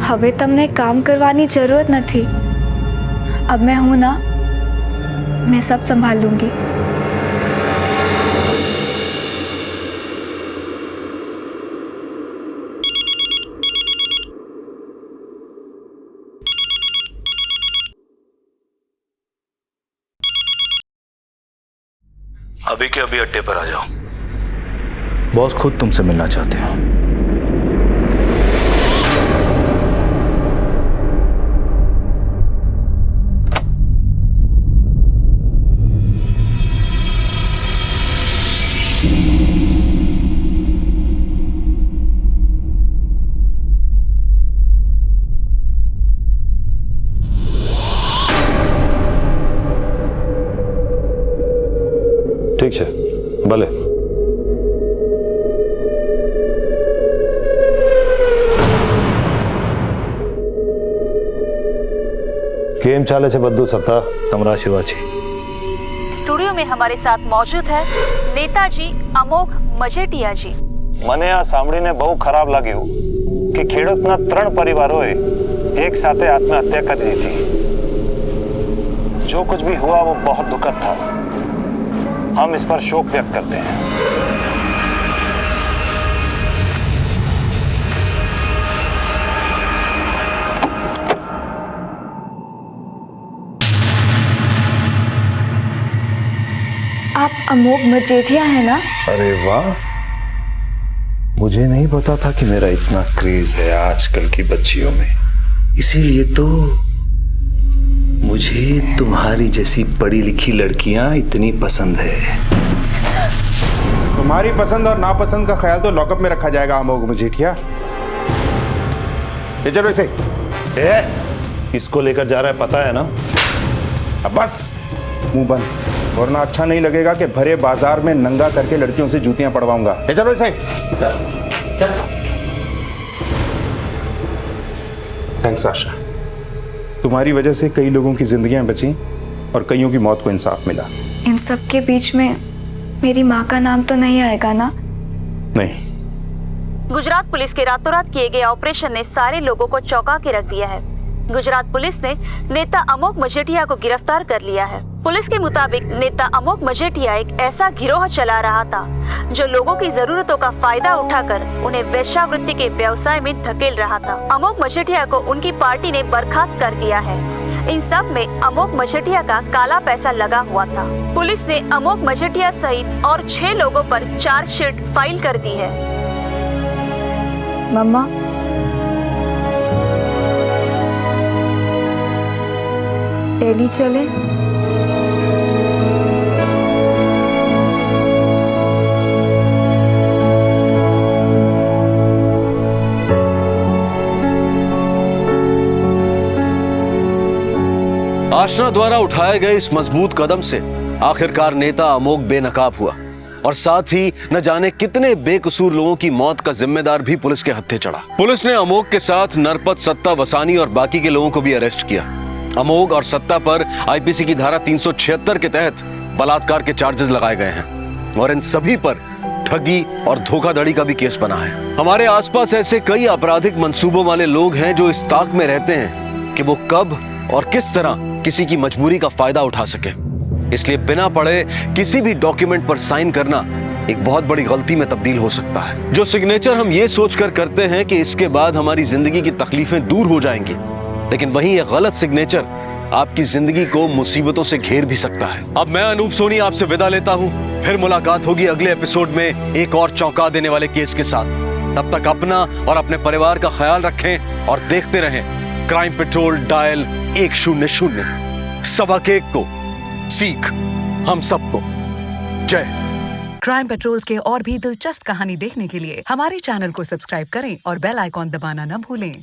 હવે તમને કામ કરવાની જરૂરત નથી। अब मैं हूँ ना, मैं सब संभाल लूंगी। अभी के अभी अड्डे पर आ जाओ, बॉस खुद तुमसे मिलना चाहते हो। ठीक है, भले। કેમ ચાલે છે બધું સત્તા? તમારા શિવાજી स्टूडियो में हमारे साथ मौजूद है नेताजी अमोघ मजेटिया जी। મને આ સાંભળીને બહુ ખરાબ લાગ્યું કે ખેડૂતના 3 પરિવારોએ એક સાથે આત્મહત્યા કરી દીધી। जो कुछ भी हुआ वो बहुत दुखद था। हम इस पर शोक व्यक्त करते हैं। आप अमोघ मजेठिया है ना? अरे वाह, मुझे नहीं पता था कि मेरा इतना क्रेज है आजकल की बच्चियों में। इसीलिए तो मुझे तुम्हारी जैसी पढ़ी लिखी लड़कियां इतनी पसंद है। तुम्हारी पसंद और नापसंद का ख्याल तो लॉकअप में रखा जाएगा अमोघ मजेठिया। ले चलो इसे। इसको लेकर जा रहा है पता है ना? अब बस मुंह बंद, वरना अच्छा नहीं लगेगा कि भरे बाजार में नंगा करके लड़कियों से जूतियां पड़वाऊंगा। ले चलो इसे। थैंक्स आशा, तुम्हारी वजह से कई लोगों की जिंदगियां बची और कईयों की मौत को इंसाफ मिला। इन सब के बीच में मेरी माँ का नाम तो नहीं आएगा ना? नहीं। गुजरात पुलिस के रातों रात किए गए ऑपरेशन ने सारे लोगों को चौंका के रख दिया है। गुजरात पुलिस ने नेता अमोघ मजेठिया को गिरफ्तार कर लिया है। पुलिस के मुताबिक नेता अमोघ मजेठिया एक ऐसा गिरोह चला रहा था जो लोगों की जरूरतों का फायदा उठाकर उन्हें वेश्यावृत्ति के व्यवसाय में धकेल रहा था। अमोघ मजेठिया को उनकी पार्टी ने बर्खास्त कर दिया है। इन सब में अमोघ मजेठिया का काला पैसा लगा हुआ था। पुलिस ने अमोघ मजेठिया सहित और 6 लोगों पर चार्जशीट फाइल कर दी है। मम्मा, दिल्ली चले? कृष्णा द्वारा उठाए गए इस मजबूत कदम से आखिरकार नेता अमोघ बेनकाब हुआ और साथ ही न जाने कितने बेकसूर लोगों की मौत का जिम्मेदार भी पुलिस के हत्थे चढ़ा। पुलिस ने अमोघ के साथ नरपत, सत्ता, वसानी और बाकी के लोगों को भी अरेस्ट किया। अमोघ और सत्ता पर आईपीसी की धारा 376 के तहत बलात्कार के चार्जेस लगाए गए हैं और इन सभी पर ठगी और धोखाधड़ी का भी केस बना है। हमारे आसपास ऐसे कई आपराधिक मंसूबों वाले लोग हैं जो इस ताक में रहते हैं कि वो कब और किस तरह किसी की मजबूरी का फायदा उठा सके। इसलिए बिना पढ़े किसी भी डॉक्यूमेंट पर साइन करना एक बहुत बड़ी गलती में तब्दील हो सकता है। जो सिग्नेचर हम ये सोचकर करते हैं कि इसके बाद हमारी जिंदगी की तकलीफें दूर हो जाएंगी, लेकिन वहीं यह गलत सिग्नेचर आपकी जिंदगी को मुसीबतों से घेर भी सकता है। अब मैं अनूप सोनी आपसे विदा लेता हूं। फिर मुलाकात होगी अगले एपिसोड में एक और चौंका देने वाले केस के साथ। तब तक अपना और अपने परिवार का ख्याल रखें और देखते रहें क्राइम पेट्रोल डायल 100। सबक एक को सीख हम सबको। जय। क्राइम पेट्रोल के और भी दिलचस्प कहानी देखने के लिए हमारे चैनल को सब्सक्राइब करें और बेल आइकॉन दबाना न भूलें।